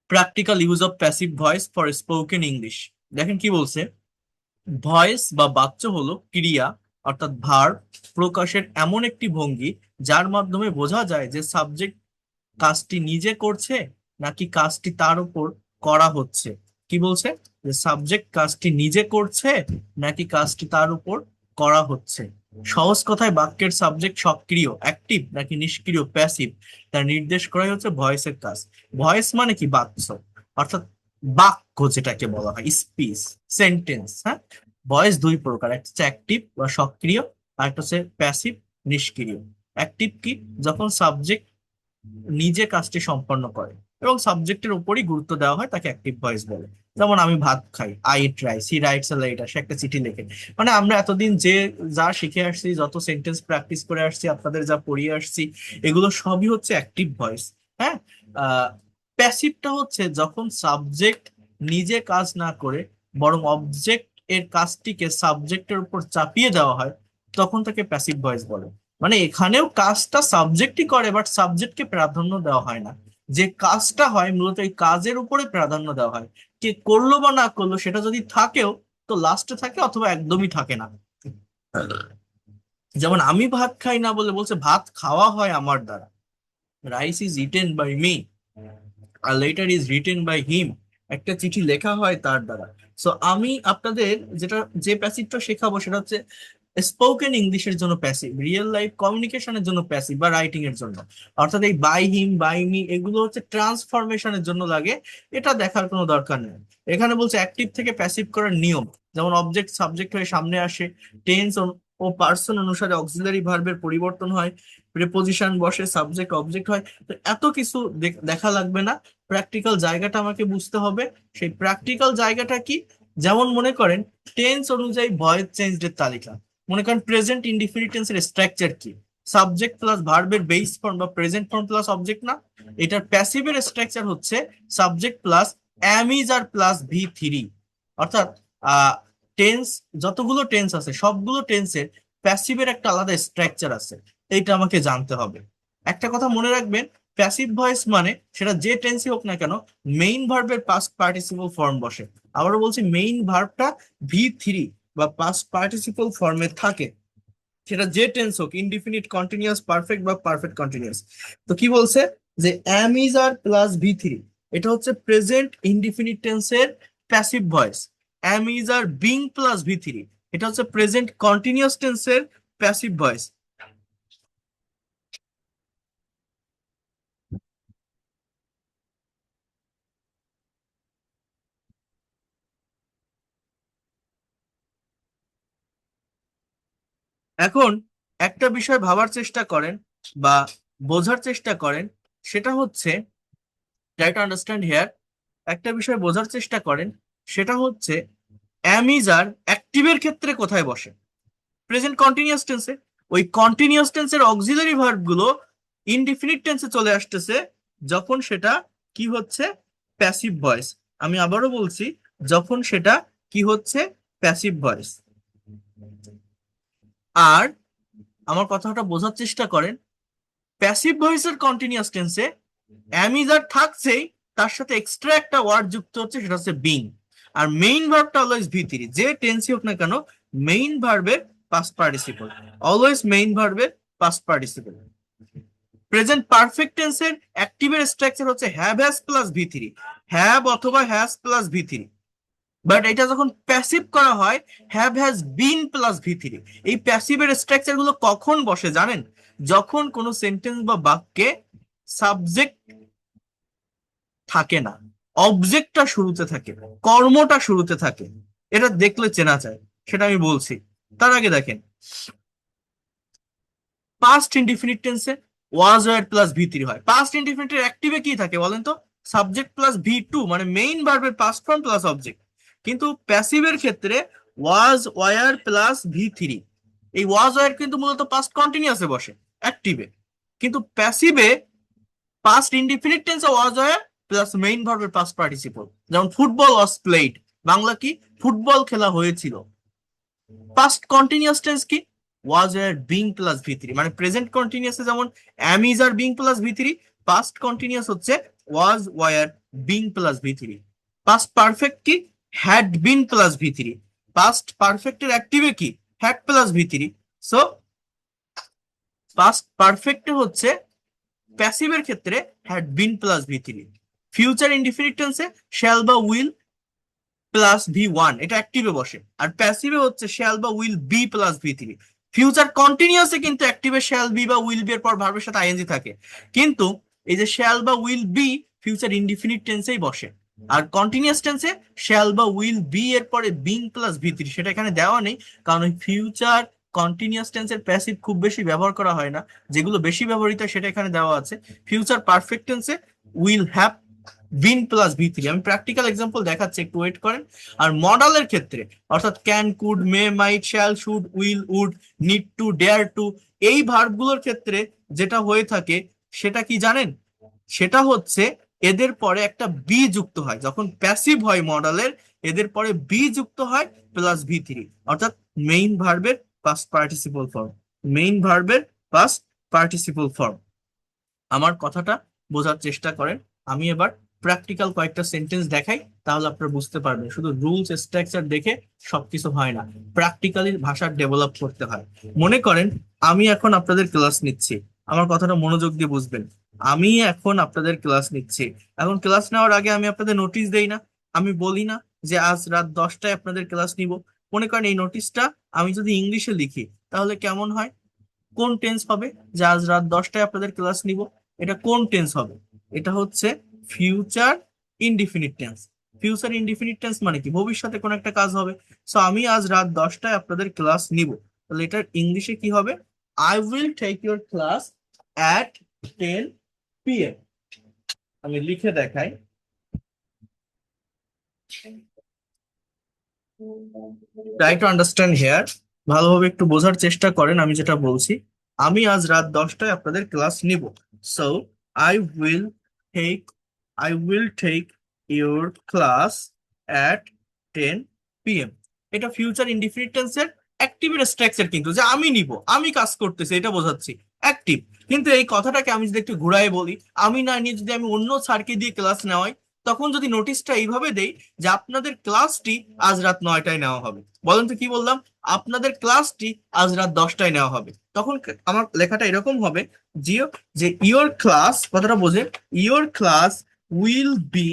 Practical use of passive voice for spoken English. দেখেন কি বলছে, ভয়েস বা বাচ্য হলো ক্রিয়া অর্থাৎ ভার্ব প্রকাশের এমন একটি ভঙ্গি যার মাধ্যমে বোঝা যায় যে সাবজেক্ট কাজটি নিজে করছে নাকি কাজটি তার উপর করা হচ্ছে। কি বলছে, যে সাবজেক্ট কাজটি নিজে করছে নাকি কাজটি তার উপর করা হচ্ছে। সহজ কথায় বাক্যের সাবজেক্ট সক্রিয় অ্যাক্টিভ নাকি নিষ্ক্রিয় প্যাসিভ তার নির্দেশ করাই হচ্ছে ভয়েসের কাজ। ভয়েস মানে কি, বাক্য অর্থাৎ বাক্য যেটাকে বলা হয়, স্পিচ, সেন্টেন্স। হ্যাঁ, ভয়েস দুই প্রকার, একটা হচ্ছে অ্যাক্টিভ বা সক্রিয়, আর একটা হচ্ছে প্যাসিভ, নিষ্ক্রিয়। অ্যাক্টিভ কি, যখন সাবজেক্ট নিজে কাজটি সম্পন্ন করে এবং সাবজেক্টের উপরই গুরুত্ব দেওয়া হয় তাকে অ্যাক্টিভ ভয়েস বলে। যেমন আমি ভাত খাই, I eat rice, he writes a letter, সে একটা চিঠি লেখে। মানে আমরা এতদিন যে যা শিখে আসছি, যত সেন্টেন্স প্র্যাকটিস করে আসছি, আপনাদের যা পড়িয়ে আসছি, এগুলো সবই হচ্ছে অ্যাক্টিভ ভয়েস। হ্যাঁ, প্যাসিভটা হচ্ছে যখন সাবজেক্ট নিজে কাজ না করে বরং অবজেক্ট এর কাজটিকে সাবজেক্টের উপর চাপিয়ে দেওয়া হয়, তখন তাকে প্যাসিভ ভয়েস বলে। মানে এখানেও কাজটা সাবজেক্টই করে, বাট সাবজেক্টকে প্রাধান্য দেওয়া হয় না। যে কাজটা হয় মূলত এই কাজের উপরে প্রাধান্য দেওয়া হয়। কে করলো বা না করলো সেটা যদি থাকেও তো লাস্টে থাকে, অথবা একদমই থাকে না। যেমন আমি ভাত খাই না বলে বলছে ভাত খাওয়া হয় আমার দ্বারা। Rice is eaten by me, আর letter is written by him. একটা চিঠি লেখা হয় তার দ্বারা। সো আমি আপনাদের যেটা, যে প্যাসিভটা শেখাবো সেটা হচ্ছে স্পোকেন ইংলিশের জন্য প্যাসিভ, রিয়েল লাইফ কমিউনিকেশনের জন্য প্যাসিভ বা রাইটিং এর জন্য। অর্থাৎ এই বাই হিম বাই মি এগুলো হচ্ছে ট্রান্সফরমেশনের জন্য লাগে, এটা দেখার কোনো দরকার নেই। এখানে বলছে অ্যাক্টিভ থেকে প্যাসিভ করার নিয়ম, যেমন অবজেক্ট সাবজেক্ট হয়ে সামনে আসে, টেন্স ও পার্সন অনুসারে অক্সিলারি ভার্বের পরিবর্তন হয়, প্রিপোজিশন বসে, সাবজেক্ট অবজেক্ট হয়। তো এত কিছু দেখা লাগবে না, প্র্যাকটিক্যাল জায়গাটা আমাকে বুঝতে হবে। সেই প্র্যাকটিক্যাল জায়গাটা কি, যেমন মনে করেন টেন্স অনুযায়ী ভয়েস চেঞ্জড এর তালিকা। মনে করেন প্রেজেন্ট ইনডিফিনিট টেন্সের স্ট্রাকচার কি, সাবজেক্ট প্লাস ভার্বের বেস ফর্ম বা প্রেজেন্ট ফর্ম প্লাস অবজেক্ট না। এটার প্যাসিভের স্ট্রাকচার হচ্ছে subject plus am is are plus ভি3। অর্থাৎ আহ টেন্স, যতগুলো টেন্স আছে সবগুলো টেন্সের প্যাসিভের একটা আলাদা স্ট্রাকচার আছে, এইটা আমাকে জানতে হবে। একটা কথা মনে রাখবেন, প্যাসিভ ভয়েস মানে সেটা যে টেন্সই হোক না কেন, মেইন ভার্বের পাস্ট পার্টিসিপল ফর্ম বসে। আবারও বলছি, মেইন ভার্বটা ভি3 বা পাস্ট পার্টিসিপল ফর্মে থাকে, সেটা যে টেন্স হোক, ইনডিফিনিট, কন্টিনিউয়াস, পারফেক্ট বা পারফেক্ট কন্টিনিউয়াস। তো কি বলছে, যে অ্যাম ইজ আর প্লাস ভি3, এটা হচ্ছে প্রেজেন্ট ইনডিফিনিট টেন্সের passive voice. Am is are being plus ভি3, এটা হচ্ছে প্রেজেন্ট কন্টিনিউয়াস টেন্সের প্যাসিভ ভয়েস। এখন একটা বিষয় ভাবার চেষ্টা করেন বা বোঝার চেষ্টা করেন, সেটা হচ্ছে, ট্রাই টু আন্ডারস্ট্যান্ড হেয়ার, একটা বিষয় বোঝার চেষ্টা করেন, সেটা হচ্ছে অ্যামিজার অ্যাক্টিভের ক্ষেত্রে কোথায় বসে, প্রেজেন্ট কন্টিনিউয়াস টেন্সে। ওই কন্টিনিউয়াস টেন্সের অক্সিলারি ভার্ব গুলো ইনডিফিনিট টেন্সে চলে আসতেছে যখন সেটা কি হচ্ছে, প্যাসিভ ভয়েস। আমি আবারও বলছি, যখন সেটা কি হচ্ছে, প্যাসিভ ভয়েস। আর আমার কথাটা বোঝার চেষ্টা করেন, প্যাসিভ ভয়েসের কন্টিনিউয়াস টেন্সে অ্যামিজার থাকছেই, তার সাথে এক্সট্রা একটা ওয়ার্ড যুক্ত হচ্ছে, সেটা হচ্ছে বিং। আর মেইন ভার্বটা অলওয়েজ ভি3, যে টেন্সই হোক না কেন, মেইন ভার্বের পাস্ট পার্টিসিপল, অলওয়েজ মেইন ভার্বের পাস্ট পার্টিসিপল। প্রেজেন্ট পারফেক্ট টেন্সের অ্যাক্টিভের স্ট্রাকচার হচ্ছে হ্যাভ হ্যাজ প্লাস ভি3, হ্যাভ অথবা হ্যাজ প্লাস ভি3। বাট এটা যখন প্যাসিভ করা হয়, হ্যাভ হ্যাজ বিন প্লাস ভি3। এই প্যাসিভের স্ট্রাকচার গুলো কখন বসে জানেন, যখন কোনো সেন্টেন্স বা বাক্যে সাবজেক্ট থাকে না, অবজেক্টটা শুরুতে থাকে, কর্মটা শুরুতে থাকে। এটা দেখলে চেনা যায়, সেটা আমি বলছি। তার আগে দেখেন, পাস্ট ইনডিফিনিট টেন্সে ওয়াজ ওয়ার প্লাস ভি3 হয়। পাস্ট ইনডিফিনিটের অ্যাক্টিভে কি থাকে বলেন তো, সাবজেক্ট প্লাস ভি2, মানে মেইন ভার্বের পাস্ট ফর্ম প্লাস অবজেক্ট। কিন্তু প্যাসিভের ক্ষেত্রে ওয়াজ ওয়ার প্লাস ভি3। এই ওয়াজ ওয়ার কিন্তু মূলত পাস্ট কন্টিনিউয়াসে বসে, অ্যাক্টিভে। কিন্তু প্যাসিভে পাস্ট ইনডিফিনিট টেন্সে ওয়াজ ওয়ার প্লাস মেইন ভার্বের পাস্ট পার্টিসিপল। যেমন ফুটবল ওয়াজ প্লেড, বাংলা কি, ফুটবল খেলা হয়েছিল। পাস্ট কন্টিনিউয়াস টেন্স কি, was were being plus V three, মানে প্রেজেন্ট কন্টিনিউয়াসে যেমন am is are being plus V three, past continuous হচ্ছে was were being plus V three. Past perfect কি? Had been plus V three. Past পারফেক্টের অ্যাক্টিভে কি? Had plus V three. So past পারফেক্টে হচ্ছে প্যাসিভের ক্ষেত্রে had been plus V three. Future indefinite টেন্সে shall বা উইল প্লাস ভি ওয়ান, এটা অ্যাক্টিভে বসে। আর প্যাসিভে হচ্ছে শ্যাল বা will be plus V three. Future কন্টিনিউয়াসে কিন্তু অ্যাক্টিভে শ্যাল বি বা উইল বি এর পর ভার্বের সাথে আইএনজি থাকে, কিন্তু এই যে শ্যাল বা উইল বি ফিউচার ইনডিফিনিট টেন্সেই বসে। আর কন্টিনিউয়াস টেন্সে শ্যাল বা উইল বি এর পরে বিং প্লাস ভি থ্রি, সেটা এখানে দেওয়া নেই, কারণ ওই ফিউচার কন্টিনিউয়াস টেন্সের প্যাসিভ খুব বেশি ব্যবহার করা হয় না, যেগুলো বেশি ব্যবহৃত হয় সেটা এখানে দেওয়া আছে। ফিউচার পারফেক্ট টেন্সে will have been plus V three. আমি প্র্যাকটিক্যাল এক্সাম্পল দেখাচ্ছি, একটু ওয়েট করেন। আর মডালের ক্ষেত্রে অর্থাৎ can, could, may, might, shall, should, will, would, need to, dare to, এই ভার্বগুলোর ক্ষেত্রে যেটা হয়ে থাকে সেটা কি জানেন? সেটা হচ্ছে এদের পরে একটা বি যুক্ত হয়। যখন প্যাসিভ হয় মডালের, এদের পরে বি যুক্ত হয় প্লাস ভি থ্রি, অর্থাৎ মেইন ভার্বের পাস্ট পার্টিসিপল ফর্ম। মেইন ভার্বের পাস্ট পার্টিসিপল ফর্ম। আমার কথাটা বোঝার চেষ্টা করেন। আমি এবার প্র্যাকটিক্যাল কয়েকটা সেন্টেন্স দেখাই, তাহলে আপনারা বুঝতে পারবেন। শুধু রুলস স্ট্রাকচার দেখে সবকিছু হয় না, প্র্যাকটিক্যালি ভাষা ডেভেলপ করতে হয়। মনে করেন আমি এখন আপনাদের ক্লাস নিচ্ছি, আমার কথাটা মনোযোগ দিয়ে বুঝবেন। আমি এখন আপনাদের ক্লাস নিচ্ছি। এখন ক্লাস নেওয়ার আগে আমি আপনাদের নোটিশ দেই না? আমি বলি না যে আজ রাত 10টায় আপনাদের ক্লাস নিব? মনে করেন এই নোটিশটা আমি যদি ইংলিশে লিখি তাহলে কেমন হয়? কোন টেন্স হবে যে আজ রাত 10টায় আপনাদের ক্লাস নিব? এটা কোন টেন্স হবে? এটা হচ্ছে future indefinite tense. Future indefinite tense মানে কি? ভবিষ্যতে কোন একটা কাজ হবে। সো আমি আজ রাত 10টায় আপনাদের ক্লাস নিব, তাহলে এটার ইংলিশে কি হবে? I will take your class at 10 p.m. আমি লিখে দেখাই। ট্রাই টু আন্ডারস্ট্যান্ড হেয়ার, ভালোভাবে একটু বোঝার চেষ্টা করেন আমি যেটা বলছি। আমি আজ রাত 10টায় আপনাদের ক্লাস নিব। So I will take I will take your class at 10 p.m. এটা ফিউচার ইনডিফিনিট টেন্সের অ্যাক্টিভের স্ট্রাকচার, কিন্তু যে আমি নিব, আমি কাজ করতেছি এটা বোঝাচ্ছি, অ্যাক্টিভ। কিন্তু এই কথাটাকে আমি যদি একটু ঘুরাই বলি, আমি না নিয়ে যদি আমি অন্য স্যারকে দিয়ে ক্লাস নেওয়াই, তখন যদি নোটিশটা এইভাবে দেই যে আপনাদের ক্লাসটি আজ রাত 9টায় নেওয়া হবে, বলেন তো কি বললাম? আপনাদের ক্লাসটি আজ রাত 10টায় নেওয়া হবে, তখন আমার লেখাটা এরকম হবে জিও, যে ইওর ক্লাস, কথাটা বোঝেন, your class will be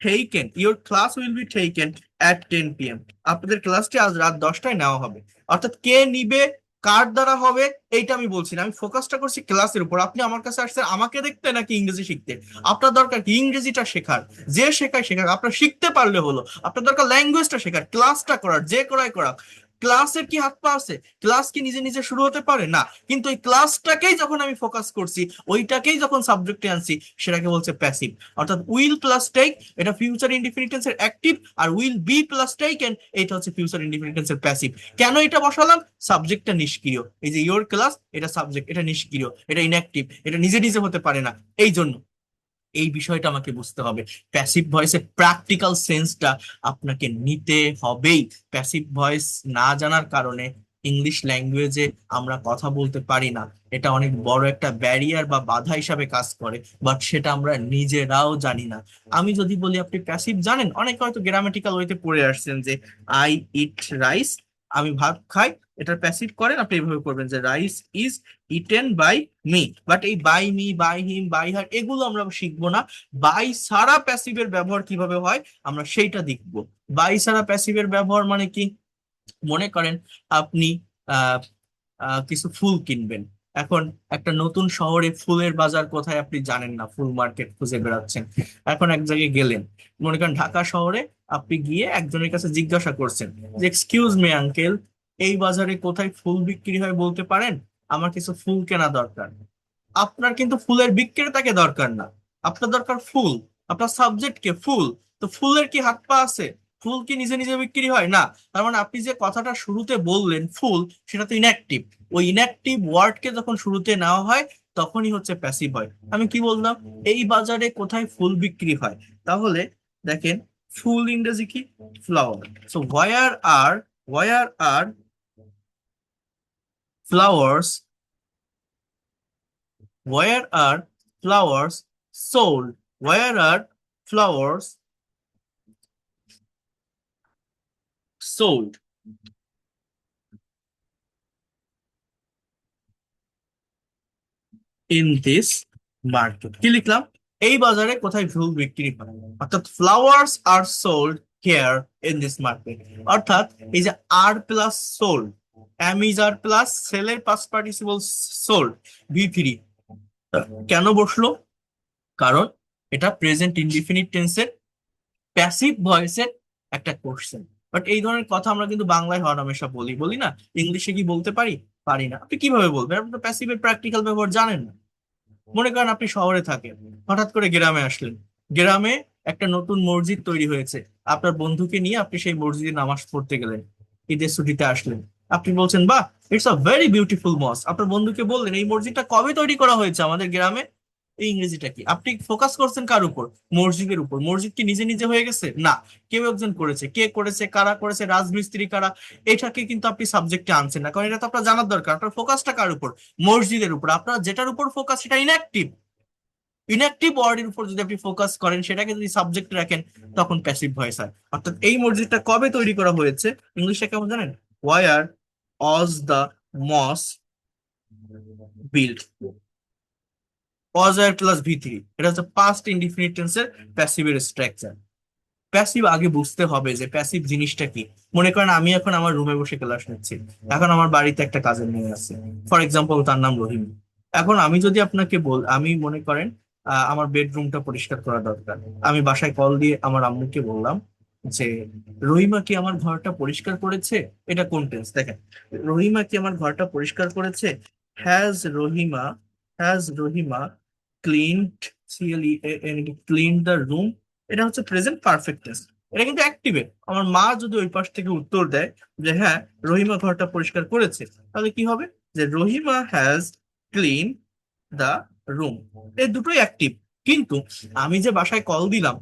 taken, your class will be taken at 10 p.m. আপনাদের ক্লাসটি আজ রাত 10টায় নেওয়া হবে। অর্থাৎ কে নিবে, কার দ্বারা হবে, এইটা আমি বলছি না, আমি ফোকাসটা করছি ক্লাসের উপর। আপনি আমার কাছে আসছেন আমাকে দেখতে নাকি ইংরেজি শিখতে? আপনার দরকার কি? ইংরেজিটা শেখার। যে শেখায় শেখাক, আপনার শিখতে পারলে হলো। আপনার দরকার ল্যাঙ্গুয়েজটা শেখার, ক্লাসটা করার, যে করায় করাক। ক্লাসের কি হাত পা আছে? ক্লাস কি নিজে নিজে শুরু হতে পারে না? কিন্তু ওই ক্লাসটাকেই যখন আমি ফোকাস করছি, ওইটাকেই যখন সাবজেক্টে আনছি, সেটাকে বলছে প্যাসিভ। অর্থাৎ উইল প্লাস টেক, এটা ফিউচার ইনডিফিনিট টেন্সের অ্যাক্টিভ, আর উইল বি প্লাস টেকেন এটা হচ্ছে ফিউচার ইনডিফিনিট টেন্সের প্যাসিভ। কেন এটা বসালাম? সাবজেক্টটা নিষ্ক্রিয়। এই যে ইওর ক্লাস, এটা সাবজেক্ট, এটা নিষ্ক্রিয়, এটা ইনঅ্যাক্টিভ, এটা নিজে নিজে হতে পারে না। এই জন্য এই বিষয়টা আমাকে বুঝতে হবে। প্যাসিভ ভয়েসের প্র্যাকটিক্যাল সেন্সটা আপনাকে নিতে হবেই। প্যাসিভ ভয়েস না জানার কারণে ইংলিশ ল্যাঙ্গুয়েজে আমরা কথা বলতে পারি না। এটা অনেক বড় একটা ব্যারিয়ার বা বাধা হিসাবে কাজ করে, বাট সেটা আমরা নিজেরাও জানি না। আমি যদি বলি আপনি প্যাসিভ জানেন, অনেকে হয়তো গ্রামাটিক্যাল ওয়েতে পড়ে আসছেন যে আই ইট রাইস, আমি ভাত খাই, এটার প্যাসিভ করেন আপনি এইভাবে করবেন যে rice is eaten by me. But এই by me, by him, by her এগুলো আমরা শিখবো না। বাই সারা প্যাসিভের ব্যবহার কিভাবে হয় আমরা সেইটা দেখবো। বাই সারা প্যাসিভের ব্যবহার মানে কি? মনে করেন আপনি আহ কিছু ফুল কিনবেন। এখন একটা নতুন শহরে ফুলের বাজার কোথায় আপনি জানেন না, ফুল মার্কেট খুঁজে বেড়াচ্ছেন। এখন এক জায়গায় গেলেন, মনে করেন ঢাকা শহরে, আপনি গিয়ে একজনের কাছে জিজ্ঞাসা করছেন যে এক্সকিউজ মি আঙ্কেল, এই বাজারে কোথায় ফুল বিক্রি হয় বলতে পারেন? আমার কিছু ফুল কেনা দরকার। আপনার কিন্তু ফুলের বিক্রেতাকে দরকার না, আপনার দরকার ফুল। আপনার সাবজেক্ট কে? ফুল। তো ফুলের কি হাত পা আছে? ফুল কি নিজে নিজে বিক্রি হয় না? তার মানে আপনি যে কথাটা শুরুতে বললেন ফুল, সেটা তো ইনঅ্যাক্টিভ। ওই ইনঅ্যাক্টিভ ওয়ার্ডকে যখন শুরুতে নেওয়া হয়, তখনই হচ্ছে প্যাসিভ হয়। আমি কি বললাম? এই বাজারে কোথায় ফুল বিক্রি হয়। তাহলে দেখেন, ফুল ইংরেজি কি? Flower. So where are flowers, where are flowers sold? Where are flowers sold? In this market. কি লিখলাম? এই বাজারে কোথায় ফুল বিক্রি হয়, অর্থাৎ flowers are sold here in this market. অর্থাৎ এই যে are plus sold, am is are plus সেলের পাস্ট পার্টিসিপল সোল্ড, ভি3 কেন বসলো? কারণ এটা প্রেজেন্ট ইনডিফিনিট টেন্সের প্যাসিভ ভয়েসের একটা কোশ্চেন। বাট এই ধরনের কথা আমরা কিন্তু বাংলায় হরহামেশা বলি, বলি না? ইংলিশে কি বলতে পারি? পারি না। আপনি কিভাবে বলবেন? আপনি তো প্যাসিভের প্র্যাকটিক্যাল ব্যবহার জানেন না। মনে করেন আপনি শহরে থাকেন, হঠাৎ করে গ্রামে আসলেন, গ্রামে একটা নতুন মসজিদ তৈরি হয়েছে, আপনার বন্ধুকে নিয়ে আপনি সেই মসজিদে নামাজ পড়তে গেলেন, ঈদের ছুটিতে আসলেন, আপনি বলছেন বাহ, ইটস আ ভেরি বিউটিফুল মস্ক। আপনার বন্ধুকে বললেন এই মসজিদটা কবে তৈরি করা হয়েছে আমাদের গ্রামে? এই ইংরেজিটা কি? আপনি ফোকাস করছেন কার উপর? মসজিদের উপর। মসজিদ কি নিজে নিজে হয়ে গেছে? না, কেউ একজন করেছে। কে করেছে? কারা করেছে? রাজমিস্ত্রি কারা? এটাকে কিন্তু আপনি সাবজেক্টে আনছেন না, কারণ এটা তো আপনার জানার দরকার। আপনার ফোকাসটা কার উপর? মসজিদের উপর। আপনার যেটার উপর ফোকাস সেটা ইনঅ্যাক্টিভ। ইনঅ্যাক্টিভ ওয়ার্ডের উপর যদি আপনি ফোকাস করেন, সেটাকে যদি সাবজেক্ট রাখেন, তখন প্যাসিভ ভয়েস হয়। অর্থাৎ এই মসজিদটা কবে তৈরি করা হয়েছে, ইংলিশে কেমন জানেন? Were was the mosque build. Was are plus ভি3, এটা হচ্ছে পাস্ট ইনডিফিনিট টেন্সের প্যাসিভের স্ট্রাকচার। প্যাসিভ আগে বুঝতে হবে যে প্যাসিভ জিনিসটা কি। মনে করেন আমি এখন আমার রুমে বসে ক্লাস নিচ্ছি, এখন আমার বাড়িতে একটা কাজের মেয়ে আছে, ফর এক্সাম্পল তার নাম রহিম। এখন আমি যদি আপনাকে আমি মনে করেন আমার বেডরুমটা পরিষ্কার করা দরকার, আমি বাসায় কল দিয়ে আমার আম্মুকে বললাম যে রহিমা কি আমার ঘরটা পরিষ্কার করেছে? এটা কোন টেন্স দেখেন? রহিমা কি আমার ঘরটা পরিষ্কার করেছে? Has Rahima, has Rahima cleaned, clean the room. এটা হচ্ছে প্রেজেন্ট পারফেক্ট টেন্স। এটা কিন্তু অ্যাক্টিভে। আমার মা যদি ওই পাশ থেকে উত্তর দেয় যে হ্যাঁ রহিমা ঘরটা পরিষ্কার করেছে, তাহলে কি হবে? যে Rahima has clean the room. এই দুটোই অ্যাক্টিভ। কিন্তু আমি যে বাসায় কল দিলাম,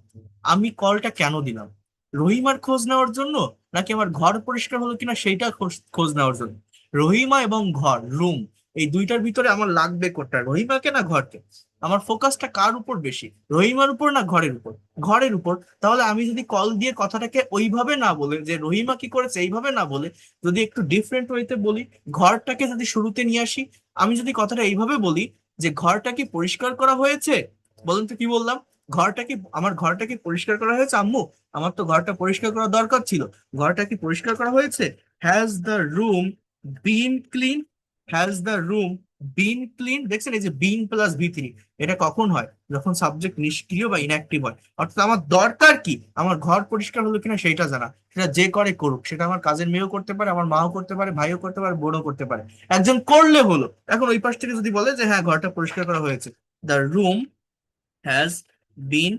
আমি কলটা কেন দিলাম? রহিমার খোঁজ নেওয়ার জন্য, নাকি আমার ঘর পরিষ্কার হলো কিনা সেইটা খোঁজ খোঁজ নেওয়ার জন্য? রহিমা এবং ঘর, রুম, এই দুইটার ভিতরে আমার লাগবে কোনটা, রহিমাকে না ঘরকে? আমার ফোকাসটা কার উপর বেশি, রহিমার উপর না ঘরের উপর? ঘরের উপর। তাহলে আমি যদি কল দিয়ে কথাটাকে ওইভাবে না বলে যে রহিমা কি করেছে এইভাবে না বলে, যদি একটু ডিফারেন্ট ওয়েতে বলি, ঘরটাকে যদি শুরুতে নিয়ে আসি, আমি যদি কথাটা এইভাবে বলি যে ঘরটা কি পরিষ্কার করা হয়েছে, বলুন তো কি বললাম? ঘরটা কি, আমার ঘরটা কি পরিষ্কার করা হয়েছে আম্মু? আমার তো ঘরটা পরিষ্কার করা দরকার ছিল। ঘরটা কি পরিষ্কার করা হয়েছে? Has the room been clean? Has the room been clean? দেখছেন এই যে বিন প্লাস ভি3, এটা কখন হয়? যখন সাবজেক্ট নিষ্ক্রিয় বা ইনঅ্যাক্টিভ হয়। অর্থাৎ আমার দরকার কি? আমার ঘর পরিষ্কার হলো কিনা সেইটা জানা। সেটা যে করে করুক, সেটা আমার কাজের মেয়েও করতে পারে, আমার মাও করতে পারে, ভাইও করতে পারে, বোনও করতে পারে, একজন করলে হলো। এখন ওই পাশ থেকে যদি বলে যে হ্যাঁ ঘরটা পরিষ্কার করা হয়েছে, the room has bin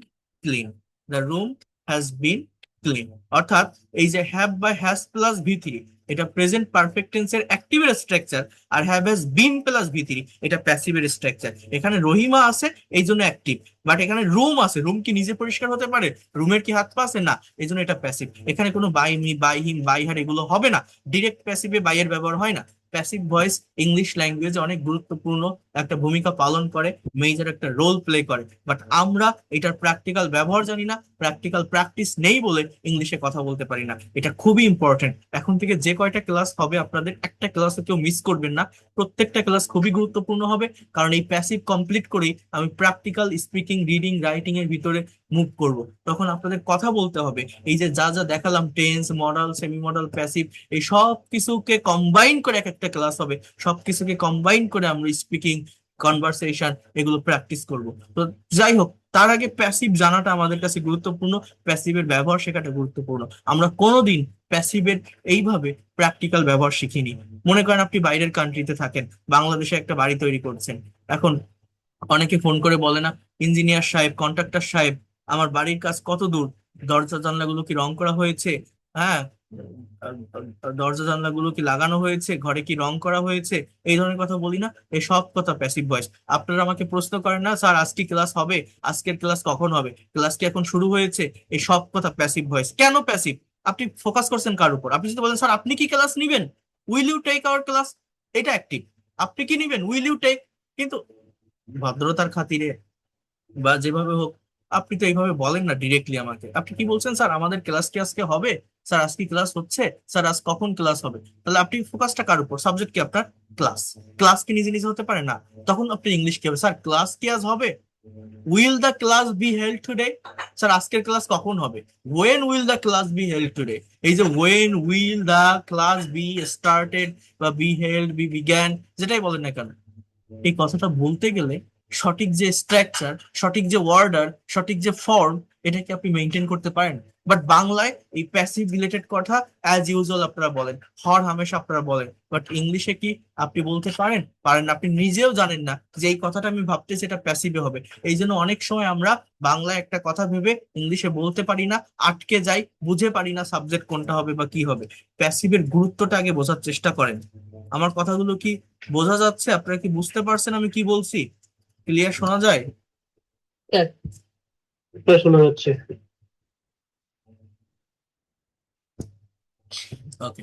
clean, the room has bin clean. অর্থাৎ এই যে হ্যাভ বা হ্যাজ প্লাস ভি3, এটা প্রেজেন্ট পারফেক্ট টেন্সের অ্যাক্টিভের স্ট্রাকচার। আর হ্যাভ হ্যাজ বিন প্লাস ভি3 এটা প্যাসিভের স্ট্রাকচার। এখানে রহিমা আছে এই জন্য অ্যাক্টিভ, বাট এখানে রুম আছে, রুম কি নিজে পরিষ্কার হতে পারে? রুমের কি হাত পা আছে? না, এই জন্য এটা প্যাসিভ। এখানে কোনো by me, by him, by her এগুলো হবে না। ডিরেক্ট প্যাসিভে বাই এর ব্যবহার হয় না। প্যাসিভ ভয়েস ইংলিশ ল্যাঙ্গুয়েজে অনেক গুরুত্বপূর্ণ একটা ভূমিকা পালন করে, মেজর একটা রোল প্লে করে। বাট আমরা এটার প্র্যাকটিক্যাল ব্যবহার জানি না, প্র্যাকটিক্যাল প্র্যাকটিস নেই বলে ইংলিশে কথা বলতে পারি না। এটা খুবই ইম্পর্টেন্ট। এখন থেকে যে কয়টা ক্লাস হবে আপনাদের, একটা ক্লাসও কেউ মিস করবেন না। প্রত্যেকটা ক্লাস খুবই গুরুত্বপূর্ণ হবে, কারণ এই প্যাসিভ কমপ্লিট করেই আমি প্র্যাকটিক্যাল স্পিকিং, রিডিং, রাইটিং এর ভিতরে মুভ করব। তখন আপনাদের কথা বলতে হবে। এই যে যা যা দেখালাম, tense, modal, semi modal, passive, এই সব কিছুকে কম্বাইন করে এক একটা ক্লাস হবে। সবকিছুকে কম্বাইন করে আমরা স্পিকিং, কনভারসেশন এগুলো প্র্যাকটিস করব। তো যাই হোক, তার আগে প্যাসিভ জানাটা আমাদের কাছে গুরুত্বপূর্ণ, প্যাসিভের ব্যবহার শেখাটা গুরুত্বপূর্ণ। আমরা কোনোদিন প্যাসিভের এইভাবে প্র্যাকটিক্যাল ব্যবহার শিখিনি। মনে করেন আপনি বাইরের কান্ট্রিতে থাকেন, বাংলাদেশে একটা বাড়ি তৈরি করছেন। এখন অনেকে ফোন করে বলে না, ইঞ্জিনিয়ার সাহেব, কন্ট্রাক্টর সাহেব, আমার বাড়ির কাজ কত দূর? দরজা জানলাগুলো কি রং করা হয়েছে? হ্যাঁ, দরজা জানলাগুলো কি লাগানো হয়েছে? ঘরে কি রং করা হয়েছে? এই ধরনের কথা বলি না? এই সব কথা প্যাসিভ ভয়েস। আপনারা আমাকে প্রশ্ন করেন না স্যার আজকে ক্লাস হবে, আজকের ক্লাস কখন হবে, ক্লাস কি এখন শুরু হয়েছে? এই সব কথা প্যাসিভ ভয়েস। কেন প্যাসিভ? আপনি ফোকাস করছেন কার উপর? আপনি যদি বলেন স্যার আপনি কি ক্লাস নিবেন, will you take our class, এটা অ্যাক্টিভ। আপনি কি নিবেন? Will you take? কিন্তু ভদ্রতার খাতিরে বা যেভাবে হোক আপনি তো এইভাবে বলেন না ডিরেক্টলি আমাকে। আপনি কি বলছেন, স্যার আমাদের ক্লাস কি আজকে হবে? স্যার আজকে ক্লাস হচ্ছে? স্যার আজ কখন ক্লাস হবে? তাহলে আপনি ফোকাসটা কার উপর? সাবজেক্ট কি আপনার? ক্লাস। ক্লাস কি নিজে নিজে হতে পারে না? তখন আপনি ইংলিশ কি হবে? স্যার ক্লাস কি আজ হবে? Will the class be held today? Sir আজকের ক্লাস কখন হবে? When will the class be held today? এই যে when will the class be started বা বি হেল্ড, বি বিগ্যান, যেটাই বলেন না কেন, এই কথাটা বলতে গেলে সঠিক যে স্ট্রাকচার, সঠিক যে ওয়ার্ডার, সঠিক যে ফর্ম, এটাকে আপনি মেনটেন করতে পারেন। বাট বাংলায় এই প্যাসিভ রিলেটেড কথা অ্যাজ ইউজুয়াল আপনারা বলেন, হর হামেশা আপনারা বলেন, বাট ইংলিশে কি আপনি বলতে পারেন? পারেন না। আপনি নিজেও জানেন না যে এই কথাটা আমি ভাবতেছি এটা প্যাসিভে হবে। এই জন্য অনেক সময় আমরা বাংলায় একটা কথা ভেবে ইংলিশে বলতে পারি না, আটকে যাই, বুঝে পারি না সাবজেক্ট কোনটা হবে বা কি হবে। প্যাসিভের গুরুত্বটা আগে বোঝার চেষ্টা করেন। আমার কথাগুলো কি বোঝা যাচ্ছে? আপনারা কি বুঝতে পারছেন আমি কি বলছি? ক্লিয়ার শোনা যায়? হ্যাঁ, এটা শোনা যাচ্ছে। ওকে।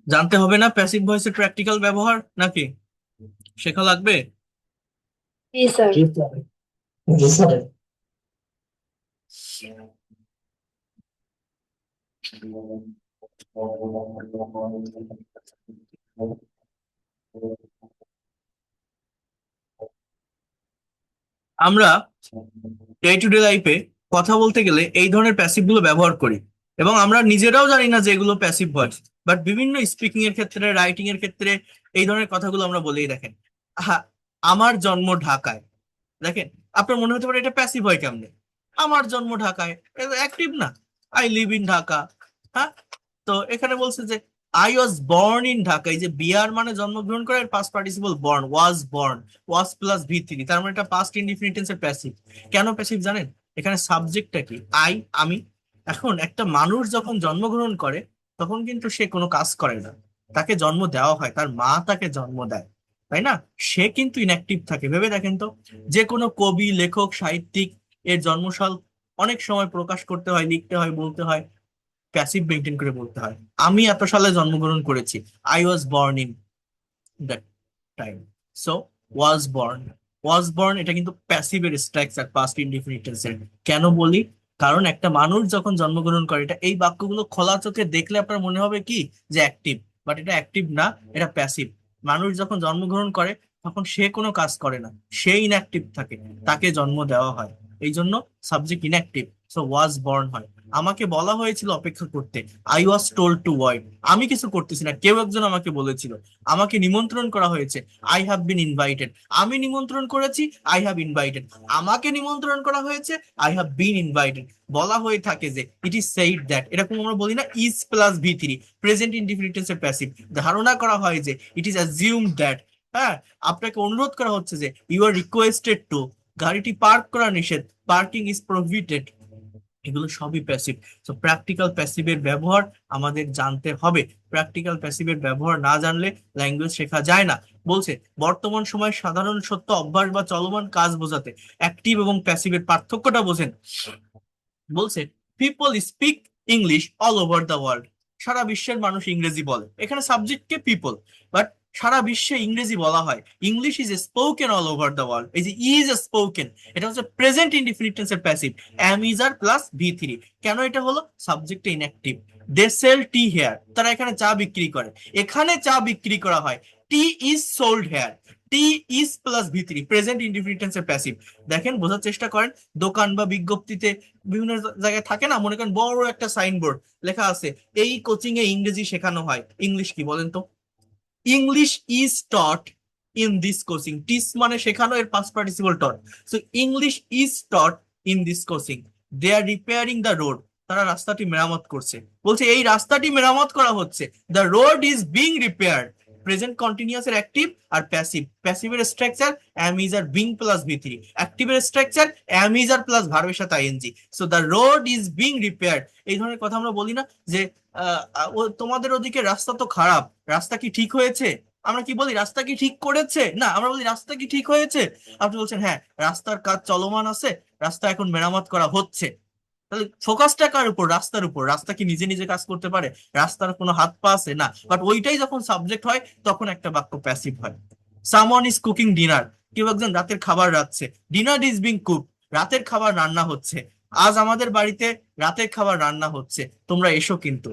জানতে হবে না প্যাসিভ ভয়েসের প্র্যাকটিক্যাল ব্যবহার নাকি শেখা লাগবে? জি স্যার। জি স্যার। জি স্যার। আমরা ডে টু ডে লাইফে কথা বলতে গেলে এই ধরনের প্যাসিভ গুলো ব্যবহার করি, এবং আমরা নিজেরাও জানি না যে এগুলো প্যাসিভ ভয়েস। বাট বিভিন্ন স্পিকিং এর ক্ষেত্রে, রাইটিং এর ক্ষেত্রে এই ধরনের কথাগুলো আমরা বলেই। দেখেন, আহা, আমার জন্ম ঢাকায়। দেখেন, আপনার মনে হতে পারে এটা প্যাসিভ হয় কেমনে? আমার জন্ম ঢাকায়, অ্যাক্টিভ না? I live in Dhaka. হ্যাঁ, তো এখানে বলছে যে I was born in Dhaka. এই যে বিয়ার মানে জন্মগ্রহণ করে, past participle born, was born, was plus V three, তার মানে এটা পাস্ট ইনডিফিনিট টেন্সের প্যাসিভ। কেন প্যাসিভ জানেন? এখানে সাবজেক্টটা কি? আই, আমি। এখন একটা মানুষ যখন জন্মগ্রহণ করে তখন কিন্তু সে কোনো কাজ করে না, তাকে জন্ম দেওয়া হয়, তার মা তাকে জন্ম দেয়, তাই না? সে কিন্তু ইনঅ্যাক্টিভ থাকে। ভেবে দেখেন তো, যে কোনো কবি, লেখক, সাহিত্যিক এর জন্মসাল অনেক সময় প্রকাশ করতে হয়, লিখতে হয়, বলতে হয়, প্যাসিভ মেনটেন করে বলতে হয়। আমি এত সালে জন্মগ্রহণ করেছি, I was born in that time. So was born, was born এটা কিন্তু প্যাসিভের স্ট্রাকচার, পাস্ট ইনডিফিনিট টেন্সের। কেন বলি? কারণ একটা মানুষ যখন জন্মগ্রহণ করে, এটা এই বাক্যগুলো খোলা চোখে দেখলে আপনার মনে হবে কি যে অ্যাক্টিভ, বাট এটা অ্যাক্টিভ না, এটা প্যাসিভ। মানুষ যখন জন্মগ্রহণ করে তখন সে কোনো কাজ করে না, সে ইনঅ্যাক্টিভ থাকে, তাকে জন্ম দেওয়া হয়। এই জন্য subject in active, so was born হয়। আমাকে বলা হয়েছিল অপেক্ষা করতে, I was told to wait. আমি কিছু করতেছি না, কেউ একজন আমাকে বলেছিল। আমাকে নিমন্ত্রণ করা হয়েছে, আই হ্যাভ বিন ইনভাইটেড। আমি নিমন্ত্রণ করেছি, আই হ্যাভ ইনভাইটেড। আমাকে নিমন্ত্রণ করা হয়েছে, আই হ্যাভ বিন ইনভাইটেড। বলা হয়ে থাকে যে ইট ইজ সেইড দ্যাট, এরকম আমরা বলি না is plus V three, present indefinite টেন্সের প্যাসিভ। ধারণা করা হয় যে ইট ইজ অ্যাজিউম দ্যাট। হ্যাঁ, আপনাকে অনুরোধ করা হচ্ছে যে ইউ আর রিকোয়েস্টেড টু, গাড়িটি পার্ক করা নিষেধ, পার্কিং ইজ প্রহিবিটেড। এগুলো সবই প্যাসিভ। তো প্র্যাকটিক্যাল প্যাসিভের ব্যবহার আমাদের জানতে হবে। প্র্যাকটিক্যাল প্যাসিভের ব্যবহার না জানলে ল্যাঙ্গুয়েজ শেখা যায় না। বলছে বর্তমান সময়ে সাধারণ সত্য, অভ্যাস বা চলমান কাজ বোঝাতে অ্যাক্টিভ এবং প্যাসিভের পার্থক্যটা বোঝেন। বলছে people speak English all over the world. সারা বিশ্বের মানুষ ইংরেজি বলে, এখানে সাবজেক্টকে পিপল, বাট সারা বিশ্বে ইংরেজি বলা হয়। English is spoken all over the world. এই যে ইজ স্পোকেন, এটা হচ্ছে প্রেজেন্ট ইনডিফিনিট টেন্সের passive, am is are plus V three. কেন এটা হলো? সাবজেক্টে in active. They sell tea here, তারা এখানে চা বিক্রি করে, এখানে চা বিক্রি করা হয়। Tea is sold here, tea is plus V three, present indefinite টেন্সের প্যাসিভ। দেখেন, বোঝার চেষ্টা করেন। দোকান বা বিজ্ঞপ্তিতে বিভিন্ন জায়গায় থাকে না, মনে করেন বড় একটা সাইনবোর্ড লেখা আছে এই কোচিং এ ইংরেজি শেখানো হয়। ইংলিশ কি বলেন তো? English is taught in this coaching. Teach মানে শেখানো, এর past participle taught. So English is taught in this coaching. They are repairing the road, তারা রাস্তাটি মেরামত করছে। বলছে এই রাস্তাটি মেরামত করা হচ্ছে, the road is being repaired. Present continuous এর অ্যাক্টিভ আর প্যাসিভ। প্যাসিভের structure am is are being plus V three, অ্যাক্টিভের structure am is are plus ভার্বের সাথে ING. So the road is being repaired. এই ধরনের কথা আমরা বলি না যে তোমাদের ওদিকে রাস্তা তো খারাপ, রাস্তা কি ঠিক হয়েছে? আমরা কি বলি রাস্তা কি ঠিক করেছে? না, আমরা বলি রাস্তা কি ঠিক হয়েছে। আপনি বলছেন হ্যাঁ রাস্তার কাজ চলমান আছে, রাস্তা এখন মেরামত করা হচ্ছে। তাহলে ফোকাসটা কার উপর? রাস্তার উপর। রাস্তা কি নিজে নিজে কাজ করতে পারে? রাস্তার কোনো হাত পা আছে? না। বাট ওইটাই যখন সাবজেক্ট হয় তখন একটা বাক্য প্যাসিভ হয়। সামওয়ান ইজ কুকিং ডিনার, কেউ একজন রাতের খাবার রাঁধছে। ডিনার ইজ বিং কুক, রাতের খাবার রান্না হচ্ছে। আজ আমাদের বাড়িতে রাতের খাবার রান্না হচ্ছে, তোমরা এসো কিন্তু।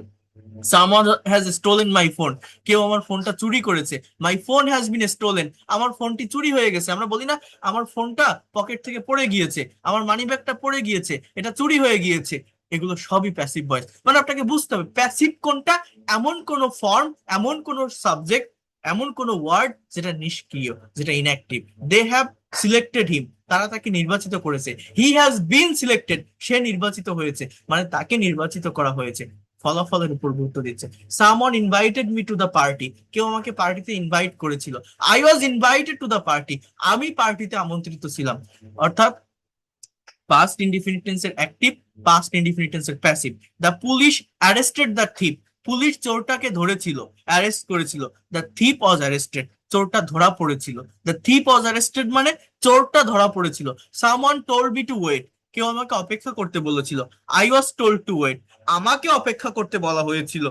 Someone has stolen my phone, কেউ আমার ফোনটা চুরি করেছে। My phone has been stolen, আমার ফোনটি চুরি হয়ে গেছে। আমরা বলি না আমার ফোনটা পকেট থেকে পড়ে গিয়েছে, আমার মানি ব্যাগটা পড়ে গিয়েছে, এটা চুরি হয়ে গিয়েছে। এগুলো সবই প্যাসিভ ভয়েস। মানে আপনাকে বুঝতে হবে প্যাসিভ কোনটা। এমন কোন ফর্ম, এমন কোন সাবজেক্ট, এমন কোন ওয়ার্ড যেটা নিষ্ক্রিয়, যেটা ইনঅ্যাক্টিভ। দে হ্যাভ সিলেক্টেড হিম, তারা তাকে নির্বাচিত করেছে। হি হ্যাজ বিন সিলেক্টেড, সে নির্বাচিত হয়েছে, মানে তাকে নির্বাচিত করা হয়েছে। ফলাফলের উপর গুরুত্ব দিচ্ছে। Someone invited me to the party, কেউ আমাকে পার্টিতে ইনভাইট করেছিল। I was invited to the party, আমি পার্টিতে আমন্ত্রিত ছিলাম। অর্থাৎ পাস্ট ইনডিফিনিট টেন্সের অ্যাক্টিভ, পাস্ট ইনডিফিনিট টেন্সের passive. The police arrested the thief, police চোরটাকে ধরেছিল, অ্যারেস্ট করেছিল। দ্য থিপ ওয়াজ অ্যারেস্টেড, চোরটা ধরা পড়েছিল। দ্য থিপ ওয়াজ অ্যারেস্টেড মানে চোরটা ধরা পড়েছিল। Someone told me to wait, কেউ আমাকে অপেক্ষা করতে বলেছিল। I was told to wait, আমাকে অপেক্ষা করতে বলা হয়েছিল।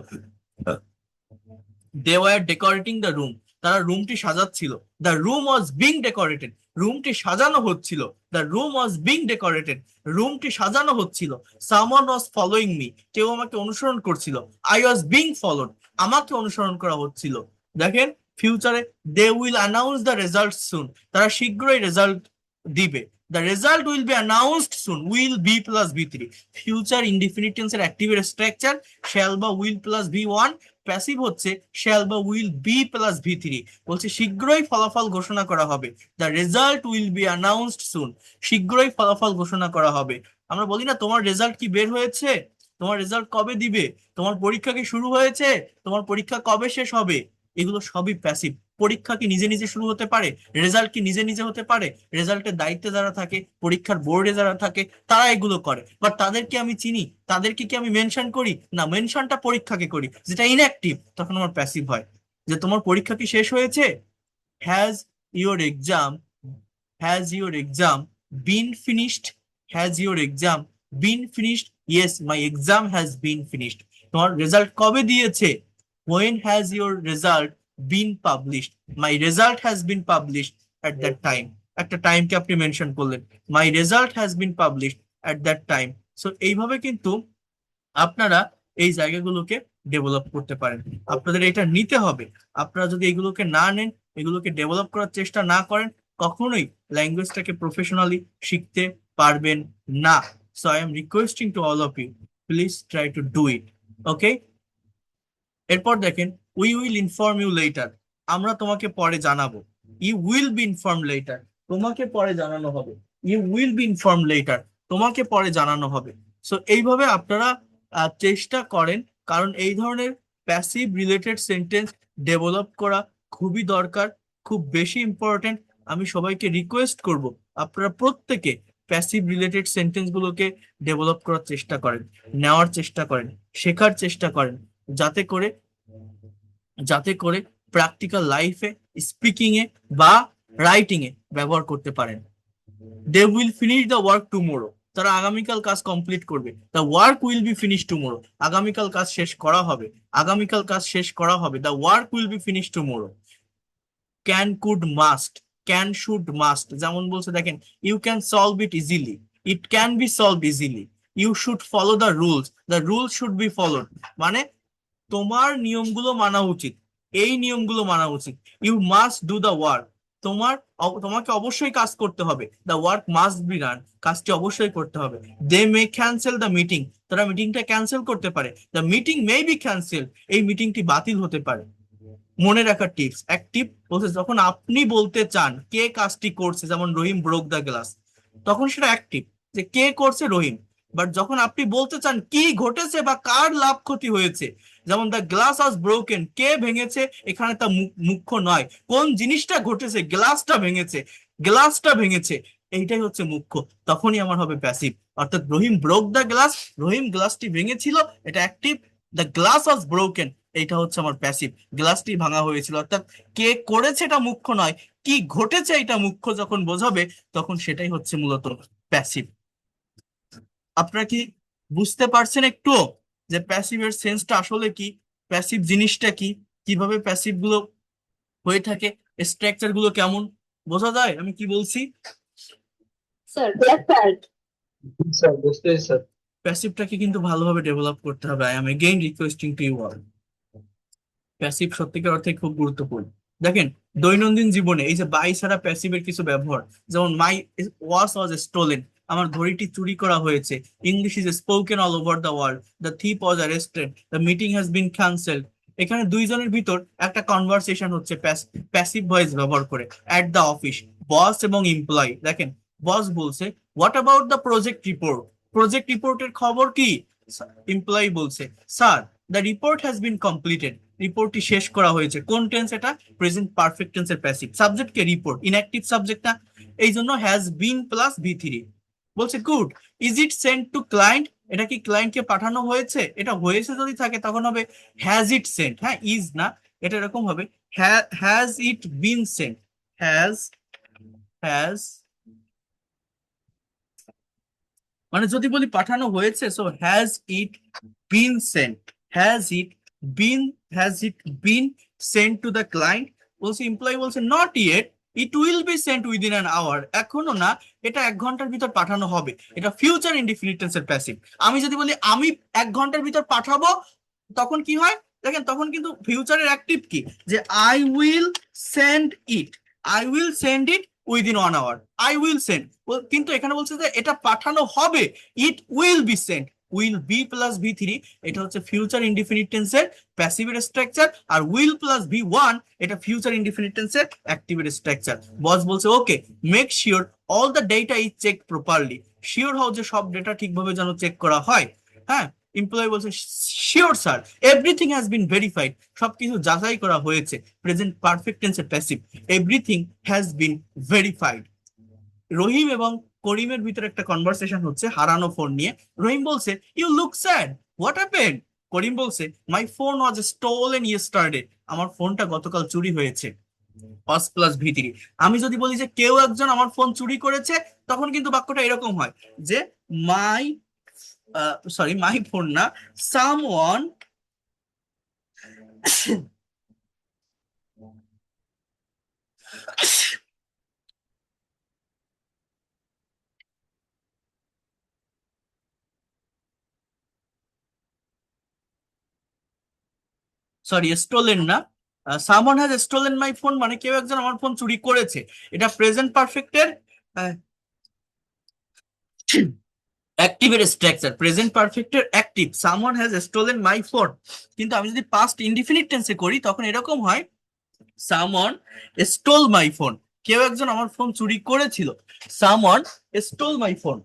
They were decorating the room, তারা রুমটি সাজাচ্ছিল। The room was being decorated, রুমটি সাজানো হচ্ছিল। The room was being decorated, রুমটি সাজানো হচ্ছিল। সামওয়ান ওয়াজ ফলোইং মি, কেউ আমাকে অনুসরণ করছিল। আই ওয়াজ বিং ফলোড, আমাকে অনুসরণ করা হচ্ছিল। দেখেন ফিউচারে they will announce the result soon, তারা শীঘ্রই রেজাল্ট দিবে। The result will be announced soon, will be plus B three. Future indefinite টেন্সের অ্যাক্টিভের স্ট্রাকচার শ্যাল বা will plus B one, passive হচ্ছে শ্যাল বা will be plus V three. বলছে শীঘ্রই ফলাফল ঘোষণা করা হবে। The result will be announced soon, শীঘ্রই ফলাফল ঘোষণা করা হবে। আমরা বলি না তোমার রেজাল্ট কি বের হয়েছে, তোমার রেজাল্ট কবে দিবে, তোমার পরীক্ষা কি শুরু হয়েছে, তোমার পরীক্ষা কবে শেষ হবে। এগুলো সবই প্যাসিভ। পরীক্ষা কি নিজে নিজে শুরু হতে পারে? রেজাল্ট কি নিজে নিজে হতে পারে? রেজাল্টের দায়িত্বে যারা থাকে, পরীক্ষার বোর্ডে যারা থাকে, তারা এগুলো করে। বাট তাদেরকে আমি চিনি, তাদেরকে কি আমি মেনশন করি? না, মেনশনটা পরীক্ষাকে করি, যেটা ইনঅ্যাক্টিভ। তখন আমার প্যাসিভ হয়। যে তোমার পরীক্ষা কি শেষ হয়েছে? Has your exam, has your exam been finished, has your exam been finished? Yes, my exam has been finished. তোমার রেজাল্ট কবে দিয়েছে? when has your result been published? my result has been published at that time, একটা টাইমকে আপনি mention করলেন। my result has been published at that time. So এইভাবে কিন্তু আপনারা এই জায়গাগুলোকে ডেভেলপ করতে পারেন। আপনাদের এটা নিতে হবে। আপনারা যদি এগুলোকে না নেন, এগুলোকে ডেভেলপ করার চেষ্টা না করেন, কখনোই ল্যাঙ্গুয়েজটাকে প্রফেশনালি শিখতে পারবেন না। So I am requesting to all of you, please try to do it. Okay, এরপর দেখেন we will inform you later, আমরা তোমাকে পরে জানাবো। You will be inform later, তোমাকে পরে জানানো হবে। You will be inform later, তোমাকে পরে জানানো হবে। সো এইভাবে আপনারা চেষ্টা করেন, কারণ এই ধরনের প্যাসিভ রিলেটেড সেন্টেন্স ডেভেলপ করা খুবই দরকার, খুব বেশি ইম্পর্টেন্ট। আমি সবাইকে রিকোয়েস্ট করব আপনারা প্রত্যেকে প্যাসিভ রিলেটেড সেন্টেন্স গুলোকে ডেভেলপ করার চেষ্টা করেন, নেওয়ার চেষ্টা করেন, শেখার চেষ্টা করেন, যাতে করে প্র্যাকটিক্যাল লাইফে, স্পিকিং এ বা রাইটিং এ ব্যবহার করতে পারেন। They will finish the work tomorrow, তারা আগামীকাল কাজ কমপ্লিট করবে। The work will be finish tomorrow, আগামীকাল কাজ শেষ করা হবে, আগামীকাল কাজ শেষ করা হবে। The work will be finish tomorrow. Can, could, must, can, should, must, যেমন বলছে দেখেন you can solve it easily, it can be solve easily. You should follow the rules, the rules should be followed, মানে তোমার নিয়মগুলো মানা উচিত, এই নিয়মগুলো মানা উচিত। You must do the work, তোমাকে অবশ্যই কাজ করতে হবে। The work must be run, কাজটি অবশ্যই করতে হবে। They may cancel the meeting, তারা মিটিংটা ক্যান্সেল করতে পারে। The meeting may be cancel, এই মিটিংটি বাতিল হতে পারে। মনে রাখার টিপস, অ্যাক্টিভ প্রসেস, যখন আপনি বলতে চান কে কাজটি করছে, যেমন রহিম ব্রোক দ্য গ্লাস, তখন সেটা অ্যাক্টিভ, যে কে করছে? রহিম। বাট যখন আপনি বলতে চান কি ঘটেছে বা কার লাভ ক্ষতি হয়েছে, যেমন দ্য গ্লাস ওয়াজ ব্রোকেন, কে ভেঙেছে, এখানে তা মুখ্য নয়, কোন জিনিসটা ঘটেছে, গ্লাসটা ভেঙেছে, গ্লাসটা ভেঙেছে, এইটাই হচ্ছে মুখ্য। তখনই আমার হবে প্যাসিভ। অর্থাৎ রহিম ব্রোক দ্য গ্লাস, রহিম গ্লাসটি ভেঙেছিল, এটা active. The glass was broken, এইটা হচ্ছে আমার প্যাসিভ, গ্লাসটি ভাঙা হয়েছিল। অর্থাৎ কে করেছে এটা মুখ্য নয়, কি ঘটেছে এটা মুখ্য যখন বোঝাবে, তখন সেটাই হচ্ছে মূলত প্যাসিভ। আপনারা কি বুঝতে পারছেন একটু যে প্যাসিভের সেন্সটা আসলে কি, প্যাসিভ জিনিসটা কি, কিভাবে প্যাসিভ গুলো হয়ে থাকে, স্ট্রাকচার গুলো কেমন, বোঝা যায় আমি কি বলছি? স্যার yes স্যার স্যার বুঝতে পেরেছি স্যার। প্যাসিভটাকে কিন্তু ভালোভাবে ডেভেলপ করতে হবে। I am again requesting to you all. Passive সত্যিকার অর্থে খুব গুরুত্বপূর্ণ। দেখেন দৈনন্দিন জীবনে এই যে বাই ছাড়া প্যাসিভের কিছু ব্যবহার, যেমন মাই ওয়াচ ওয়াজ স্টোলেন, আমার ঘড়িটি চুরি করা হয়েছে। English is spoken all over the world, the thief was arrested, the meeting has been cancelled. এখানে দুইজনের ভিতর একটা কনভারসেশন হচ্ছে প্যাসিভ ভয়েস ব্যবহার করে। অ্যাট দ্য অফিস, বস এবং এমপ্লয়ি, দেখেন বস বলছে what about the project report, project রিপোর্টের খবর কি? এমপ্লয়ি বলছে sir the report has been completed, রিপোর্টটি শেষ করা হয়েছে। কোন টেন্স এটা? প্রেজেন্ট পারফেক্ট টেন্সের প্যাসিভ। সাবজেক্ট কে? রিপোর্ট। ইনঅ্যাক্টিভ সাবজেক্ট না, এই জন্য হ্যাজ বিন প্লাস ভি3। বলছে good. Is it sent to client, এটা কি ক্লায়েন্টকে পাঠানো হয়েছে? এটা হয়েছে যদি থাকে তখন হবে হ্যাজ ইট সেন্ট, হ্যাঁ ইজ না, এটা এরকম হবে has it been sent, has has মানে যদি বলি পাঠানো হয়েছে, so has it been sent, has it been, has it been sent to the client. বলছে এমপ্লয়ি বলছে not yet, it will be sent within an hour, এখনো না, এটা 1 ঘন্টার ভিতর পাঠানো হবে। এটা ফিউচার ইনডিফিনিট টেন্সের প্যাসিভ। আমি যদি বলি আমি 1 ঘন্টার ভিতর পাঠাবো, তখন কি হয় দেখেন, তখন কিন্তু ফিউচারের অ্যাক্টিভ কি, যে I will send it, I will send it within 1 hour, I will send. কিন্তু এখানে বলছে যে এটা পাঠানো হবে, it will be sent, will be plus ভি3, এটা হচ্ছে ফিউচার ইনডিফিনিট টেন্সের প্যাসিভের স্ট্রাকচার। আর উইল প্লাস ভি1 এটা ফিউচার ইনডিফিনিট টেন্সের অ্যাক্টিভের স্ট্রাকচার। বস বলছে okay make sure all the data is check properly, sure হও যে সব ডেটা ঠিকভাবে যেন চেক করা হয়। হ্যাঁ, এমপ্লয়ি বলছে sure sir, everything has been verified, সবকিছু যাচাই করা হয়েছে। প্রেজেন্ট পারফেক্ট টেন্সের passive, everything has been verified. Rahim এবং করিমের ভিতরে একটা কনভারসেশন হচ্ছে হারানো ফোন নিয়ে। রহিম বলছে you look sad, what happened? Karim বলছে my phone was stolen yesterday, আমার ফোনটা গতকাল চুরি হয়েছে। পাস প্লাস ভি3। আমি যদি বলি যে কেউ একজন আমার ফোন চুরি করেছে, তখন কিন্তু বাক্যটা এরকম হয় যে মাই, সরি মাই ফোন না, সামওয়ান সরি স্টোলেন না, someone has stolen my phone, মানে কেউ একজন আমার ফোন চুরি করেছে। এটা প্রেজেন্ট পারফেক্টের অ্যাক্টিভের স্ট্রাকচার, প্রেজেন্ট পারফেক্টের active, someone has stolen my phone. কিন্তু আমি যদি পাস্ট ইনডিফিনিট টেন্সে করি তখন এরকম হয় সামওয়ান স্টোল মাই ফোন, কেউ একজন আমার ফোন চুরি করেছিল। সামওয়ান স্টোল মাই ফোন,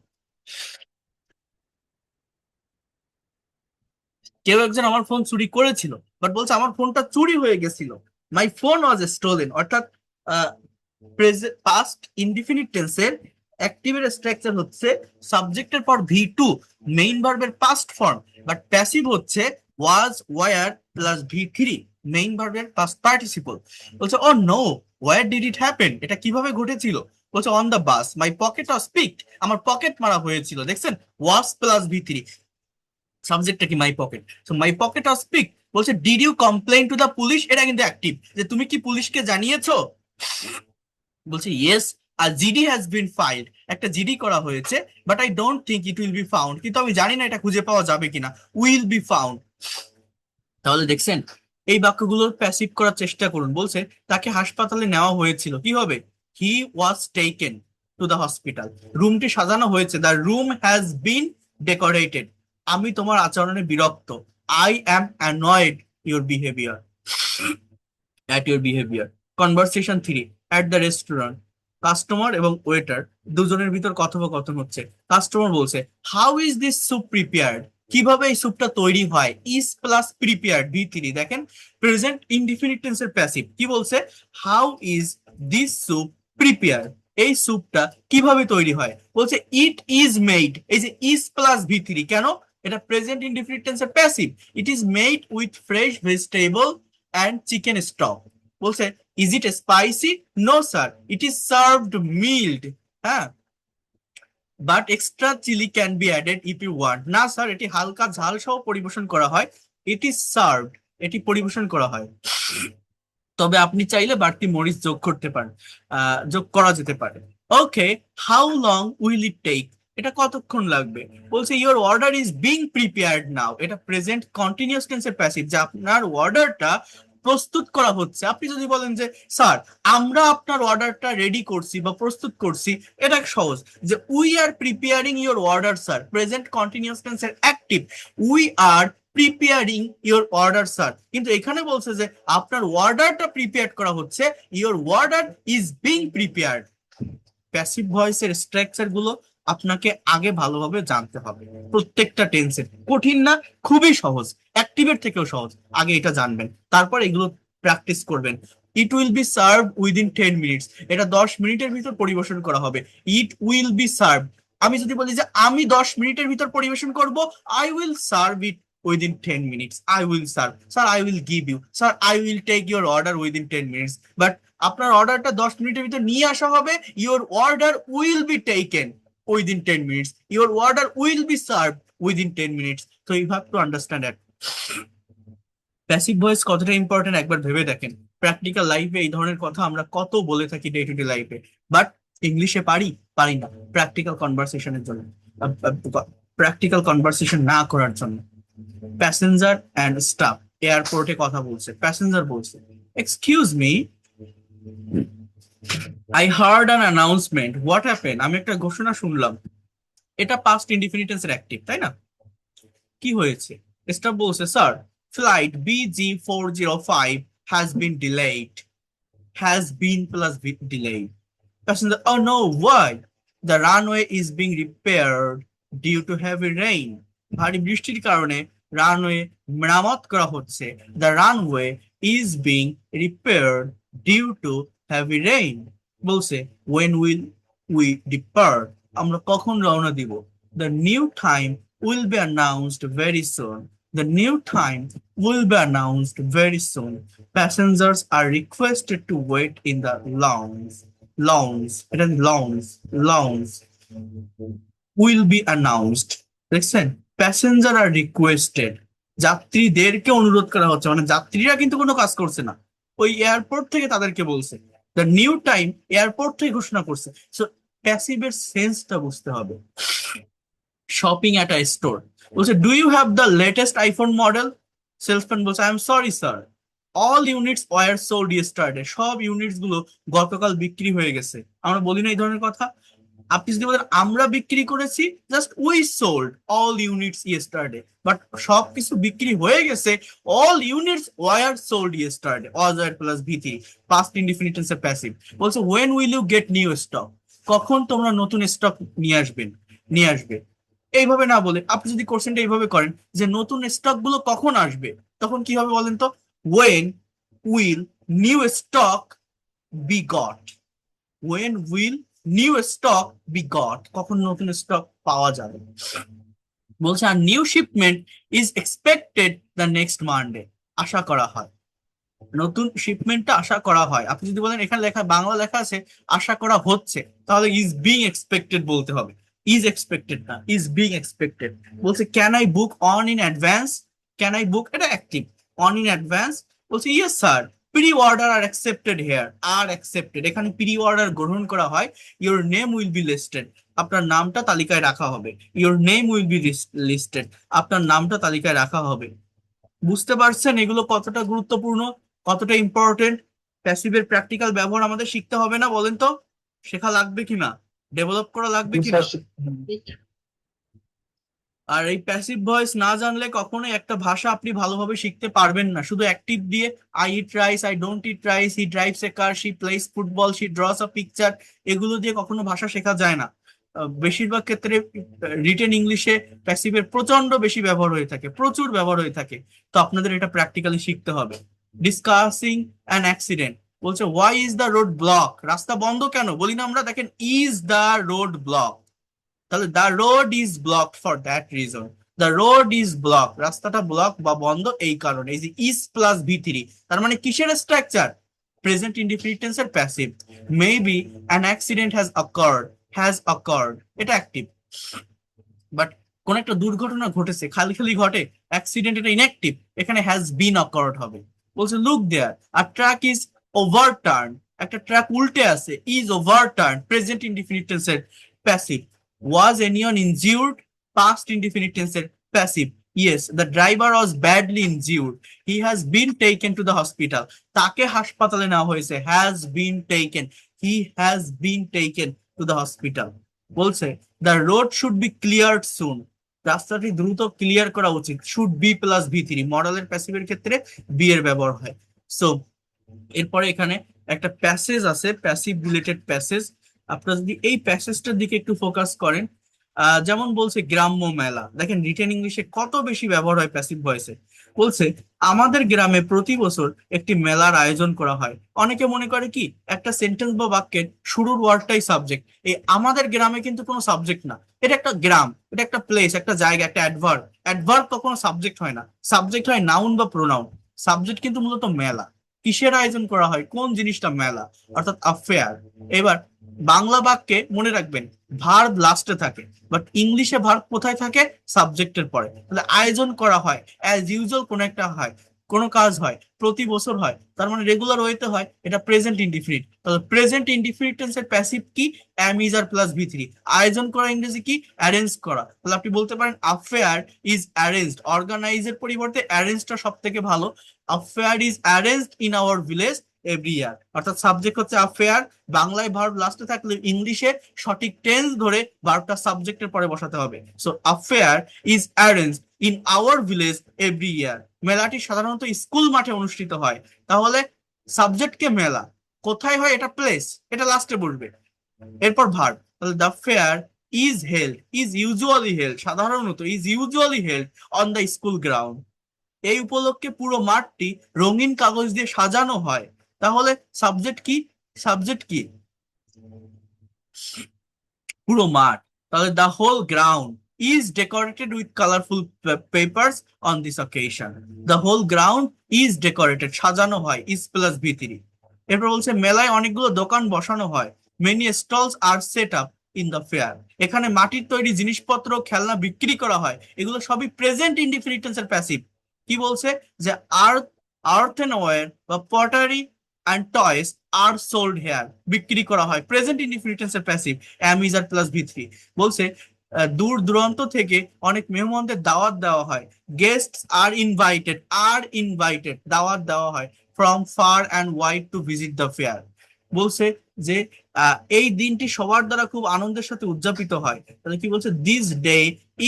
কেউ একজন আমার ফোন চুরি করেছিল, বাট বলছে আমার ফোনটা চুরি হয়ে গেছিল। মাই ফোন ওয়াজ স্টোলেন, অর্থাৎ পাস্ট ইনডিফিনিট টেন্সের অ্যাক্টিভের স্ট্রাকচার হচ্ছে সাবজেক্টের পর ভি2, মেইন ভার্বের পাস্ট ফর্ম, বাট প্যাসিভ হচ্ছে ওয়াজ ওয়ার প্লাস ভি3, মেইন ভার্বের পাস্ট পার্টিসিপল। বলছে oh no, where did it happen, এটা কিভাবে ঘটেছিল? বলছে on the bus, my pocket was picked, আমার পকেট মারা হয়েছিল। দেখছেন ওয়াজ প্লাস ভি3, সাবজেক্টটা কি my pocket, so my pocket was pick. বলছে did you complain to the police, এটা কিন্তু অ্যাক্টিভ, যে তুমি কি পুলিশকে জানিয়েছো? বলছে ইয়েস, আর জিডি হ্যাজ বিন ফাইলড, একটা জিডি করা হয়েছে, but I don't think it will be found, কিন্তু আমি জানি না এটা খুঁজে পাওয়া যাবে কিনা। Will be found. তাহলে দেখছেন এই বাক্যগুলোর প্যাসিভ করার চেষ্টা করুন। বলছে তাকে হাসপাতালে নেওয়া হয়েছিল, কি হবে? He was taken to the hospital, রুমটি সাজানো হয়েছে, the room has been decorated. আমি তোমার আচরণে বিরক্ত, I am annoyed your behaviour, at your behaviour. Conversation 3 at the restaurant, customer এবং ওয়েটার দুজনের ভিতর কথোপকথন হচ্ছে। কাস্টমার বলছে how is this soup prepared, কিভাবে এই স্যুপটা তৈরি হয়? ইজ প্লাস প্রিপেয়ার্ড ভি3, দেখেন প্রেজেন্ট ইনডিফিনিট টেন্সের প্যাসিভ। কি বলছে? How is this soup prepared, এই স্যুপটা কিভাবে তৈরি হয়? বলছে ইট ইজ মেড, এই যে ইজ প্লাস ভি3 কেন? এটা প্রেজেন্ট ইনডিফিনিট টেন্সের passive. It is made with fresh vegetable and chicken stock. বলছে is it spicy? No sir, it is served mild. হ্যাঁ, but extra chilli can be added if you want. না sir, এটি হালকা ঝাল সহ পরিবেশন করা হয়। ইট ইজ সার্ভড, এটি পরিবেশন করা হয়। তবে আপনি চাইলে বাড়তি মরিচ যোগ করতে পারেন, যোগ করা যেতে পারে। Okay, how long will it take? এটা কতক্ষণ লাগবে? বলছে your order is being prepared now. এটা প্রেজেন্ট কন্টিনিউয়াস টেন্সের প্যাসিভ, যে আপনার অর্ডারটা প্রস্তুত করা হচ্ছে। আপনি যদি বলেন যে স্যার আমরা আপনার অর্ডারটা রেডি করছি বা প্রস্তুত করছি, এটা সহজ। যে we are preparing your order sir, present continuous টেন্সের active. We are preparing your order sir, কিন্তু এখানে বলছে যে আপনার অর্ডারটা প্রিপেয়ার করা হচ্ছে, your order is being prepared. Passive ভয়েসের স্ট্রাকচার গুলো আপনাকে আগে ভালোভাবে জানতে হবে, প্রত্যেকটা টেন্সের। কঠিন না, খুবই সহজ, অ্যাক্টিভের থেকেও সহজ। আগে এটা জানবেন, তারপর এগুলো প্র্যাকটিস করবেন। ইট will B serve within 10 minutes, এটা 10 মিনিটের ভিতর পরিবেশন করা হবে। ইট উইল বি সার্ভ, আমি যদি বলি যে আমি 10 মিনিটের ভিতর পরিবেশন করব, I will serve it within 10 minutes. I will serve. Sir, I will give you. Sir, I will take your order within 10 minutes. But আপনার অর্ডারটা 10 মিনিটের ভিতর নিয়ে আসা হবে। Your order will be taken within 10 minutes. Your order will be served within 10 minutes. So you have to understand that. Passive voice কতটা important একবার ভেবে দেখেন। প্র্যাকটিক্যাল লাইফে এই ধরনের কথা আমরা কত বলে থাকি ডে টু ডে লাইফে, বাট ইংলিশে পারি না প্র্যাকটিক্যাল কনভারসেশনের জন্য, প্র্যাকটিক্যাল কনভারসেশন না করার জন্য। প্যাসেঞ্জার অ্যান্ড স্টাফ এয়ারপোর্টে কথা বলছে, প্যাসেঞ্জার বলছে excuse me, I hard an announcement, what happen? আমি একটা ঘোষণা শুনলাম। এটা পাস্ট ইনডিফিনিট টেন্সের অ্যাক্টিভ, তাই না? কি হয়েছে? স্টাফ বলছে sir flight BG405 has been delayed. Has been plus delayed. Passenger, oh no, why? The runway is being repaired due to heavy rain. ভারী বৃষ্টির কারণে রানওয়ে মেরামত করা হচ্ছে। The runway is being repaired due to heavy rain. বলছে when will we depart? আমরা কখন রওনা দিব? The new time will be announced very soon. The new time will be announced very soon. Passengers are requested to wait in the lounge. It is lounge will be announced. দেখছেন, passenger are requested, যাত্রীদেরকে অনুরোধ করা হচ্ছে, মানে যাত্রীরা কিন্তু কোনো কাজ করছে না, ওই এয়ারপোর্ট থেকে তাদেরকে বলছে। দ্য নিউ টাইম এয়ারপোর্ট থেকে ঘোষণা করছে। সো প্যাসিভের সেন্সটা বুঝতে হবে। শপিং অ্যাট আ স্টোর, বলছে do you have the latest iPhone model? Salesman বলছে I am sorry sir, all units were sold yesterday, সব ইউনিটস গুলো গতকাল বিক্রি হয়ে গেছে। আমরা বলি না এই ধরনের কথা? আপনি যদি বলেন আমরা বিক্রি করেছি, just we sold all units yesterday, but সবকিছু বিক্রি হয়ে গেছে। All units were sold yesterday, were plus V3, past indefinite টেন্সের প্যাসিভ। বলছে when will you get new stock? কখন তোমরা নতুন স্টক নিয়ে আসবে। এইভাবে না বলে আপনি যদি কোশ্চেনটা এইভাবে করেন যে নতুন স্টক গুলো কখন আসবে, তখন কি হবে বলেন তো? when will new stock be got? when will new stock be got, কখন নতুন স্টক পাওয়া যাবে। বলছে a new shipment is expected the next Monday, আশা করা হয়, নতুন শিপমেন্টটা আশা করা হয়। আপনি যদি বলেন এখানে লেখা বাংলা লেখা আছে আশা করা হচ্ছে, তাহলে ইজ বিং এক্সপেক্টেড বলতে হবে, ইজ এক্সপেক্টেড না, ইজ বিং এক্সপেক্টেড। বলছে can I book on in advance? Can I book, এটা অ্যাক্টিভ, অন ইন অ্যাডভান্স। বলছে ইয়েস স্যার, প্রি অর্ডার আর অ্যাকসেপ্টেড হেয়ার, আর অ্যাকসেপ্টেড, এখানে প্রি অর্ডার গ্রহণ করা হয়। Your name will be listed, আপনার নামটা তালিকায় রাখা হবে। Your name will be listed, আপনার নামটা তালিকায় রাখা হবে। বুঝতে পারছেন এগুলো কতটা গুরুত্বপূর্ণ, কতটা ইম্পর্টেন্ট? প্যাসিভের প্র্যাকটিক্যাল ব্যবহার আমাদের শিখতে হবে না? বলেন তো, শেখা লাগবে কিনা, ডেভেলপ করা লাগবে কিনা? আর এই প্যাসিভ ভয়েস না জানলে কখনোই একটা ভাষা আপনি ভালোভাবে শিখতে পারবেন না। শুধু অ্যাক্টিভ দিয়ে I eat rice, I don't it rice, he drives A car, she plays football, she draws a picture, এগুলো দিয়ে কখনো ভাষা শেখা যায় না। বেশিরভাগ ক্ষেত্রে রিটেন ইংলিশে প্যাসিভের প্রচন্ড বেশি ব্যবহার হয়ে থাকে, প্রচুর ব্যবহার হয়ে থাকে। তো আপনাদের এটা প্র্যাকটিক্যালি শিখতে হবে। ডিসকাসিং অ্যান অ্যাক্সিডেন্ট, বলছে why is the road block? রাস্তা বন্ধ কেন বলি না আমরা? দেখেন ইজ দ্য রোড ব্লক, তাহলে the road is blocked for that reason. The road is block, রাস্তাটা ব্লক বা বন্ধ এই কারণে। এই যে ইজ প্লাস V3, তার মানে কিসের স্ট্রাকচার? প্রেজেন্ট ইনডিফিনিট টেন্সের passive. Maybe an accident has occurred, has occurred, এটা অ্যাক্টিভ। বাট কোন একটা দুর্ঘটনা ঘটেছে, খালি খালি ঘটে, অ্যাক্সিডেন্ট, এটা ইনঅ্যাক্টিভ, এখানে হ্যাজ বিন অকার্ড হবে। বলছে look there a truck is overturned, একটা ট্রাক উল্টে আছে, ইজ ওভারটার্ন প্রেজেন্ট ইনডিফিনিট টেন্সের passive. Was anyone injured past indefinite টেন্সের passive. Yes the driver was badly injured, he has been taken to the hospital, তাকে হাসপাতালে নেওয়া হয়েছে, has been taken, he has been taken to the hospital. বলছে the road should be cleared soon, রাস্তাটি দ্রুত clear করা উচিত। Should be plus V three, মডেলের প্যাসিভের ক্ষেত্রে বি এর ব্যবহার হয়। সো এরপরে এখানে একটা প্যাসেজ আছে, প্যাসিভ রিলেটেড প্যাসেজ। আপনারা যদি এই প্যাসেজটার দিকে একটু ফোকাস করেন, যেমন বলছে গ্রাম্য মেলা, দেখেন রিটেন ইংলিশে কত বেশি ব্যবহার হয় প্যাসিভ ভয়েসে। বলছে আমাদের গ্রামে প্রতি বছর একটি মেলার আয়োজন করা হয়। অনেকে মনে করে কি একটা সেন্টেন্স বা বাক্যের শুরুর ওয়ার্ডটাই সাবজেক্ট, এই আমাদের গ্রামে কিন্তু কোনো সাবজেক্ট না, এটা একটা গ্রাম, এটা একটা প্লেস, একটা জায়গা, একটা অ্যাডভার্ব। অ্যাডভার্ব কখনো সাবজেক্ট হয় না, সাবজেক্ট হয় নাউন বা প্রোনাউন। সাবজেক্ট কিন্তু মূলত মেলা, কিসের আয়োজন করা হয়, কোন জিনিসটা, মেলা, অর্থাৎ অ্যাফেয়ার। এবার বাংলা বাক্যে মনে রাখবেন ভার্ব লাস্টে থাকে, বাট ইংলিশে ভার্ব কোথায় থাকে, সাবজেক্টের পরে। তাহলে আয়োজন করা হয়, অ্যাজ ইউজুয়াল কোন একটা হয়, কোন কাজ হয়, প্রতি বছর হয়, তার মানে রেগুলার ওয়েতে হয়, এটা প্রেজেন্ট ইনডিফিনিট। তাহলে প্রেজেন্ট ইনডিফিনিট টেন্সের প্যাসিভ কি, am is are plus V three. আয়োজন করা ইংরেজি কি, অ্যারেঞ্জ করা। তাহলে আপনি বলতে পারেন অ্যাফেয়ার ইজ অ্যারেঞ্জড, অর্গানাইজের পরিবর্তে অ্যারেঞ্জটা সব থেকে ভালো। Affair is arranged in our village every year, অর্থাৎ সাবজেক্ট হচ্ছে অ্যাফেয়ার, বাংলায় ভার্ব লাস্টে থাকলে ইংলিশে সঠিক টেন্স ধরে ভার্বটা সাবজেক্টের পরে বসাতে হবে। So affair is arranged in our village every year, মেলাটি সাধারণত স্কুল মাঠে অনুষ্ঠিত হয়। তাহলে সাবজেক্টকে মেলা, কোথায় হয় এটা প্লেস, এটা লাস্টে বলবে। এরপর ভার্ব, তাহলে the fair is held, is usually held, সাধারণত is usually held on the school ground, এই উপলক্ষে পুরো মাঠটি রঙিন কাগজ দিয়ে সাজানো হয়। তাহলে সাবজেক্ট কি, সাবজেক্ট কি, পুরো মাঠ। তাহলে the whole ground is decorated with colourful papers on this occasion, the whole ground is decorated, সাজানো হয়, ইজ প্লাস ভি থ্রি। এরপর বলছে মেলায় অনেকগুলো দোকান বসানো হয়, many stalls are set up in the fair, এখানে মাটির তৈরি জিনিসপত্র, খেলনা বিক্রি করা হয়, এগুলো সবই প্রেজেন্ট ইনডিফিনিট টেন্সের প্যাসিভ। কি বলছে যে আর্থেনওয়্যার বা pottery and toys are sold here, বিক্রি করা হয়, প্রেজেন্ট ইনডিফিনিট টেন্সের passive, am is are plus V three. বলছে দূর দূরান্ত থেকে অনেক মেহমানদের দাওয়াত দেওয়া হয়, গেস্টস আর ইনভাইটেড, দাওয়াত দেওয়া হয়, from fur and wide to visit the fair. বলছে যে এই দিনটি সবার দ্বারা খুব আনন্দের সাথে উদযাপিত হয়। তাহলে কি বলছে, দিস ডে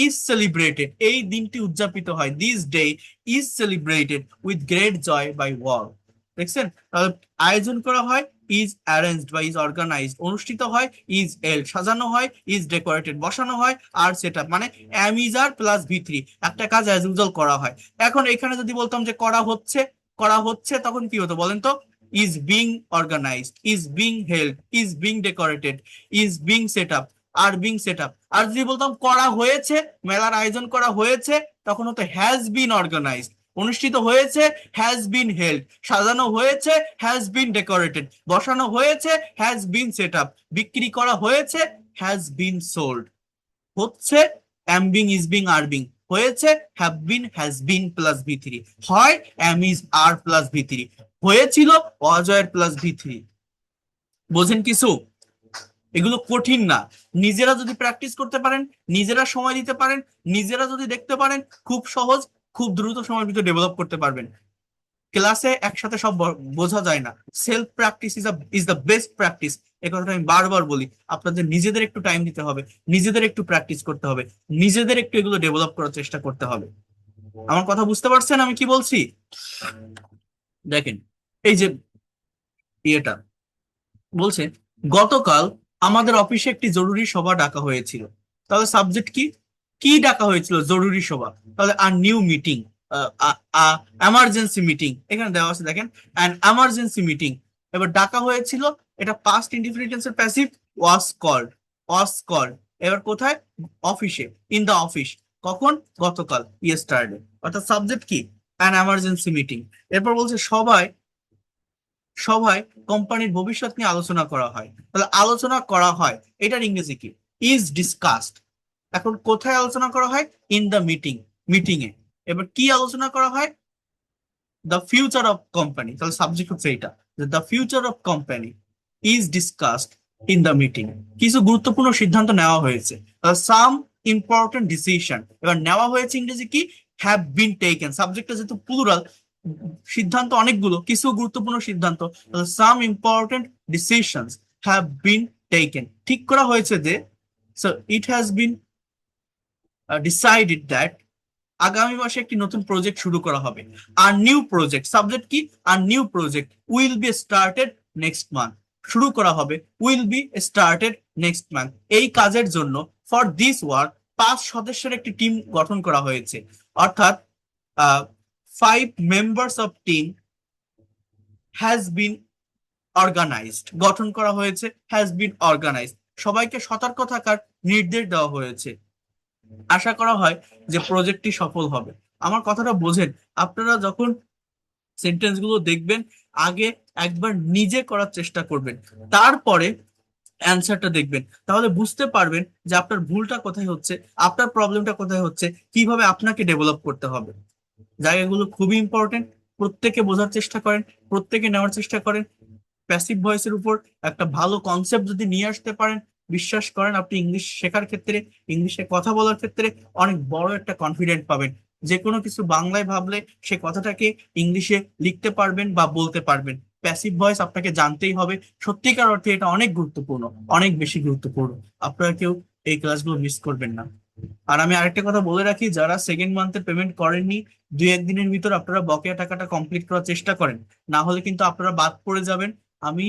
ইজ সেলিব্রেটেড, এই দিনটি উদযাপিত হয়, this day is celebrated with great joy by all. দেখছেন, তাহলে আয়োজন করা হয়, ইজ অ্যারেঞ্জড বা ইজ অর্গানাইজড, অনুষ্ঠিত হয়, ইজ এল্ড, সাজানো হয়, ইজ ডেকোরেটেড, বসানো হয়, আর সেট আপ, মানে am is are plus V three, একটা কাজ অ্যাজ ইউজুয়াল করা হয়। এখন এখানে যদি বলতাম যে করা হচ্ছে, করা হচ্ছে, তখন কি হতো বলেন তো, is being organized, is being held, is being decorated, is being set up, are being set up। আর যদি বলতাম করা হয়েছে, মেলার আয়োজন করা হয়েছে, তখন হতো has been organized, অনুষ্ঠিত হয়েছে, has been held, সাজানো হয়েছে, has been decorated, বসানো হয়েছে, has been set up, বিক্রি করা হয়েছে, has been sold। হচ্ছে am being, is being, are being, হয়েছে have been, has been plus V three, হয় am is are plus V three, হয়েছিল অজয়ের প্লাস ভি থ্রি। বোঝেন কিছু, এগুলো কঠিন না, নিজেরা যদি প্র্যাকটিস করতে পারেন, নিজেরা সময় দিতে পারেন, নিজেরা যদি দেখতে পারেন, খুব সহজ, খুব দ্রুত সময়ের ভিতরে ডেভেলপ করতে পারবেন। ক্লাসে একসাথে সব বোঝা যায় না, self practice is the best practice. এই কথাটা আমি বারবার বলি, আপনাদের নিজেদের একটু টাইম দিতে হবে, নিজেদের একটু প্র্যাকটিস করতে হবে, নিজেদের একটু এগুলো ডেভেলপ করার চেষ্টা করতে হবে। আমার কথা বুঝতে পারছেন আমি কি বলছি? দেখেন এই যে ইয়েটা বলছে, গতকাল আমাদের অফিসে একটি জরুরি সভা ডাকা হয়েছিল। তাহলে সাবজেক্ট কি, কি ডাকা হয়েছিল, জরুরি সভা, তাহলে আর নিউ মিটিং, এমার্জেন্সি মিটিং এখানে দেওয়া আছে, দেখেন অ্যান এমার্জেন্সি মিটিং। এবার ডাকা হয়েছিল, এটা পাস্ট ইনডিফিনিট টেন্সের passive, was called, was called. এবার কোথায়, অফিসে, ইন দ্য অফিস, কখন, গতকাল, ইয়েস্টারডে, অর্থাৎ সাবজেক্ট কি, অ্যান এমার্জেন্সি মিটিং। এরপর বলছে সবাই সভায় কোম্পানির ভবিষ্যৎ নিয়ে আলোচনা করা হয়। তাহলে আলোচনা করা হয়, এটার ইংরেজি কি? Is discussed. এখন কোথায় আলোচনা করা হয়? ইন দ্য মিটিং, মিটিং এ। এবার কি আলোচনা করা হয়? The future of company. তাহলে সাবজেক্ট হচ্ছে এটা, যে the future of company is discussed in the meeting. কিছু গুরুত্বপূর্ণ সিদ্ধান্ত নেওয়া হয়েছে, সাম ইম্পর্টেন্ট ডিসিশন। এবার নেওয়া হয়েছে ইংরেজি কি? Have been taken. সাবজেক্টটা যেহেতু প্লুরাল, সিদ্ধান্ত অনেকগুলো, কিছু গুরুত্বপূর্ণ সিদ্ধান্ত, some important decisions have been taken. ঠিক করা হয়েছে যে, so it has been decided that আগামী মাসে একটি নতুন প্রজেক্ট শুরু করা হবে। আর নিউ প্রজেক্ট, সাবজেক্ট কি? A new project will be started next month. শুরু করা হবে, will be started next month. এই কাজের জন্য ফর দিস ওয়ার্ক 5 সদস্যের একটি টিম গঠন করা হয়েছে। অর্থাৎ 5 members of team has been organised, গঠন করা হয়েছে, হ্যাজ বিন অর্গানাইজড। সবাইকে সতর্ক থাকার নির্দেশ দেওয়া হয়েছে। আশা করা হয় যে প্রজেক্টটি সফল হবে। আমার কথাটা বোঝেন? আপনারা যখন সেন্টেন্স গুলো দেখবেন, আগে একবার নিজে করার চেষ্টা করবেন, তারপরে অ্যান্সারটা দেখবেন। তাহলে বুঝতে পারবেন যে আপনার ভুলটা কোথায় হচ্ছে, আপনার প্রবলেমটা কোথায় হচ্ছে, কিভাবে আপনাকে ডেভেলপ করতে হবে। জায়গাগুলো খুবই ইম্পর্টেন্ট। প্রত্যেকে বোঝার চেষ্টা করেন, প্রত্যেকে নেওয়ার চেষ্টা করেন। প্যাসিভ ভয়েসের উপর একটা ভালো কনসেপ্ট যদি নিয়ে আসতে পারেন, বিশ্বাস করেন আপনি ইংলিশ শেখার ক্ষেত্রে, ইংলিশে কথা বলার ক্ষেত্রে অনেক বড় একটা কনফিডেন্ট পাবেন। যে কোনো কিছু বাংলায় ভাবলে সে কথাটাকে ইংলিশে লিখতে পারবেন বা বলতে পারবেন। প্যাসিভ ভয়েস আপনাকে জানতেই হবে। সত্যিকার অর্থে এটা অনেক গুরুত্বপূর্ণ, অনেক বেশি গুরুত্বপূর্ণ। আপনারা কেউ এই ক্লাসগুলো মিস করবেন না। আর আমি আরেকটা কথা বলে রাখি, যারা সেকেন্ড মান্থের পেমেন্ট করেননি, 2-1 দিনের ভিতর আপনারা বকেয়া টাকাটা কমপ্লিট করার চেষ্টা করেন, না হলে কিন্তু আপনারা বাদ পড়ে যাবেন। আমি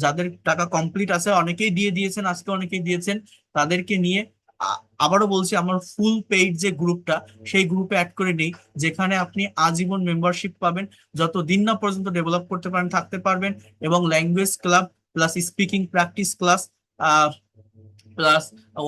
যাদের টাকা কমপ্লিট আছে, অনেকেই দিয়ে দিয়েছেন, আজকে অনেকেই দিয়েছেন, তাদেরকে নিয়ে আবারও বলছি, আমার ফুল পেইড যে গ্রুপটা, সেই গ্রুপে অ্যাড করে নেই, যেখানে আপনি আজীবন মেম্বারশিপ পাবেন। যত দিন না পর্যন্ত ডেভেলপ করতে পারেন থাকতে পারবেন। এবং language club plus speaking practice class plus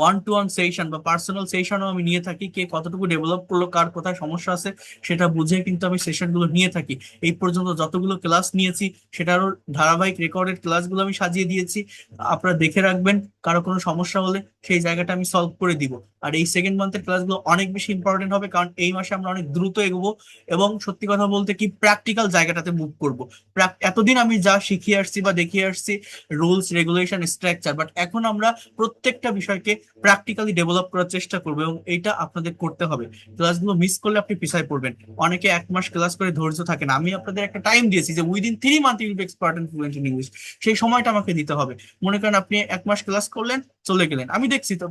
1-to-1 session বা পার্সোনাল সেশনও আমি নিয়ে থাকি। কে কতটুকু ডেভেলপ করলো, কার কোথায় সমস্যা আছে, সেটা বুঝে কিন্তু আমি সেশন গুলো নিয়ে থাকি। এই পর্যন্ত যতগুলো ক্লাস নিয়েছি, সেটারও ধারাবাহিক রেকর্ডেড ক্লাসগুলো আমি সাজিয়ে দিয়েছি। আপনারা দেখে রাখবেন, কারো কোনো সমস্যা হলে সেই জায়গাটা আমি সলভ করে দিব। আর এই সেকেন্ড মান্থের ক্লাসগুলো অনেক বেশি ইম্পর্টেন্ট হবে, কারণ এই মাসে আমরা অনেক দ্রুত এগোবো। এবং সত্যি কথা বলতে কি, প্র্যাকটিক্যাল জায়গাটাতে মুভ করব। এতদিন আমি যা শিখিয়ে আসছি বা দেখিয়ে আসছি, রুলস রেগুলেশন স্ট্রাকচার, বাট এখন আমরা প্রত্যেকটা বিষয়কে প্র্যাকটিক্যালি ডেভেলপ করার চেষ্টা করবো, এবং এইটা আপনাদের করতে হবে। ক্লাসগুলো মিস করলে আপনি পিছায় পড়বেন। অনেকে 1 মাস ক্লাস করে ধৈর্য থাকে না। আমি আপনাদের একটা টাইম দিয়েছি যে within 3 month you'll be expert and fluent in English. সেই সময়টা আমাকে দিতে হবে। মনে করেন আপনি 1 মাস ক্লাস করলেন, চলে গেলেন, আমি দেখছি তো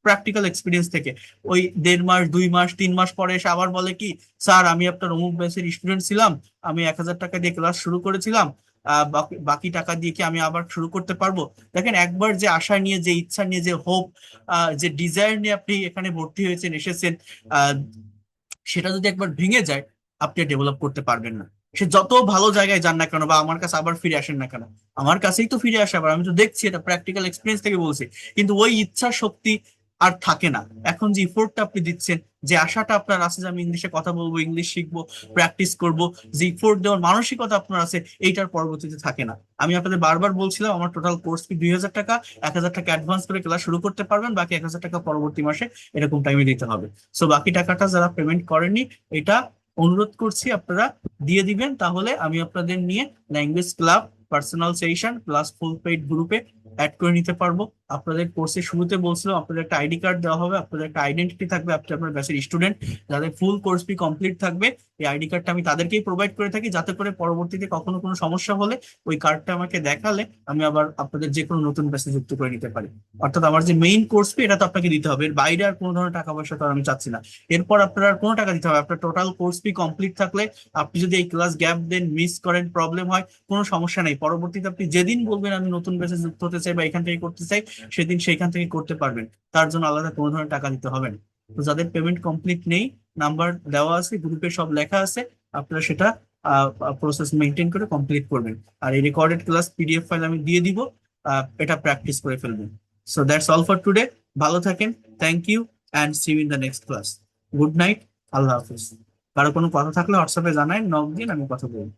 প্র্যাকটিক্যাল এক্সপিরিয়েন্স থেকে, ওই 1.5 মাস 2 মাস 3 মাস পরে এসে আবার বলে কি, স্যার আমি আপনার অমুক ব্যাচের স্টুডেন্ট ছিলাম, আমি 1,000 টাকা দিয়ে ক্লাস শুরু করেছিলাম, বাকি বাকি টাকা দিয়ে কি আমি আবার শুরু করতে পারবো? দেখেন, একবার যে আশা নিয়ে, যে ইচ্ছা নিয়ে, যে হোপ, যে ডিজায়ার নিয়ে আপনি এখানে ভর্তি হয়েছেন, এসেছেন, আহ, সেটা যদি একবার ভেঙে যায়, আপনি ডেভেলপ করতে পারবেন না। সে যত ভালো জায়গায় যান না কেন, বা আমার কাছে আবার ফিরে আসেন না কেন, আমার কাছেই তো ফিরে আসে আবার। আমি তো দেখছি, এটা প্র্যাকটিক্যাল এক্সপিরিয়েন্স থেকে বলছি। কিন্তু ওই ইচ্ছা শক্তি আর থাকে না। এখন যে ইফোর্টটা আপনি দিচ্ছেন, যে আশাটা আপনার আছে যে আমি ইংলিশে কথা বলবো, ইংলিশ শিখবো, প্র্যাকটিস করব, যে ইফোর্ট দেওয়ার মানসিকতা আপনার আছে, এইটার পরবর্তীতে থাকে না। আমি আপনাদের বারবার বলছিলাম, আমার টোটাল কোর্স ফি 2,000 টাকা। 1,000 টাকা অ্যাডভান্স করে ক্লাস শুরু করতে পারবেন, বাকি 1,000 টাকা পরবর্তী মাসে এরকম টাইমে দিতে হবে। সো বাকি টাকাটা যারা পেমেন্ট করেনি, এটা অনুরোধ করছি আপনারা দিয়ে দিবেন। তাহলে আমি আপনাদের নিয়ে language club, personal session plus ফুল পেইড গ্রুপে অ্যাড করে নিতে পারবো। আপনাদের কোর্সের শুরুতে বলছিলাম, আপনাদের একটা আইডি কার্ড দেওয়া হবে, আপনাদের একটা আইডেন্টিটি থাকবে, আপনি আপনার ব্যাচের স্টুডেন্ট। যাদের ফুল কোর্স ফি কমপ্লিট থাকবে, এই আইডি কার্ডটা আমি তাদেরকেই প্রোভাইড করে থাকি, যাতে করে পরবর্তীতে কখনো কোনো সমস্যা হলে ওই কার্ডটা আমাকে দেখালে আমি আবার আপনাদের যে কোনো নতুন ব্যাচে যুক্ত করে নিতে পারি। অর্থাৎ আমার যে মেইন কোর্স ফি, এটা তো আপনাকে দিতে হবে, এর বাইরে আর কোনো ধরনের টাকা পয়সা তো আর আমি চাচ্ছি না। এরপর আপনার আর কোনো টাকা দিতে হবে। আপনার টোটাল কোর্স ফি কমপ্লিট থাকলে, আপনি যদি এই ক্লাস গ্যাপ দেন, মিস করেন, প্রবলেম হয়, কোনো সমস্যা নেই। পরবর্তীতে আপনি যেদিন বলবেন আমি নতুন ব্যাচে যুক্ত হতে চাই বা এখান থেকে করতে চাই, সেদিন সেইখান থেকে করতে পারবেন। তার জন্য আলাদা কোনো ধরনের টাকা দিতে হবে না। তো যাদের পেমেন্ট কমপ্লিট নেই, নাম্বার দেওয়া আছে, গ্রুপে সব লেখা আছে, আপনারা সেটা প্রসেস মেনটেন করে কমপ্লিট করবেন। আর এই রেকর্ডেড ক্লাস পিডিএফ ফাইল আমি দিয়ে দিব, এটা প্র্যাকটিস করে ফেলবেন। So that's all for today. ভালো থাকেন, thank you, and see you in the next class. Good night, আল্লাহ হাফিজ। কারো কোনো কথা থাকলে হোয়াটসঅ্যাপে জানাই, নক দিন, আমি কথা বলবো।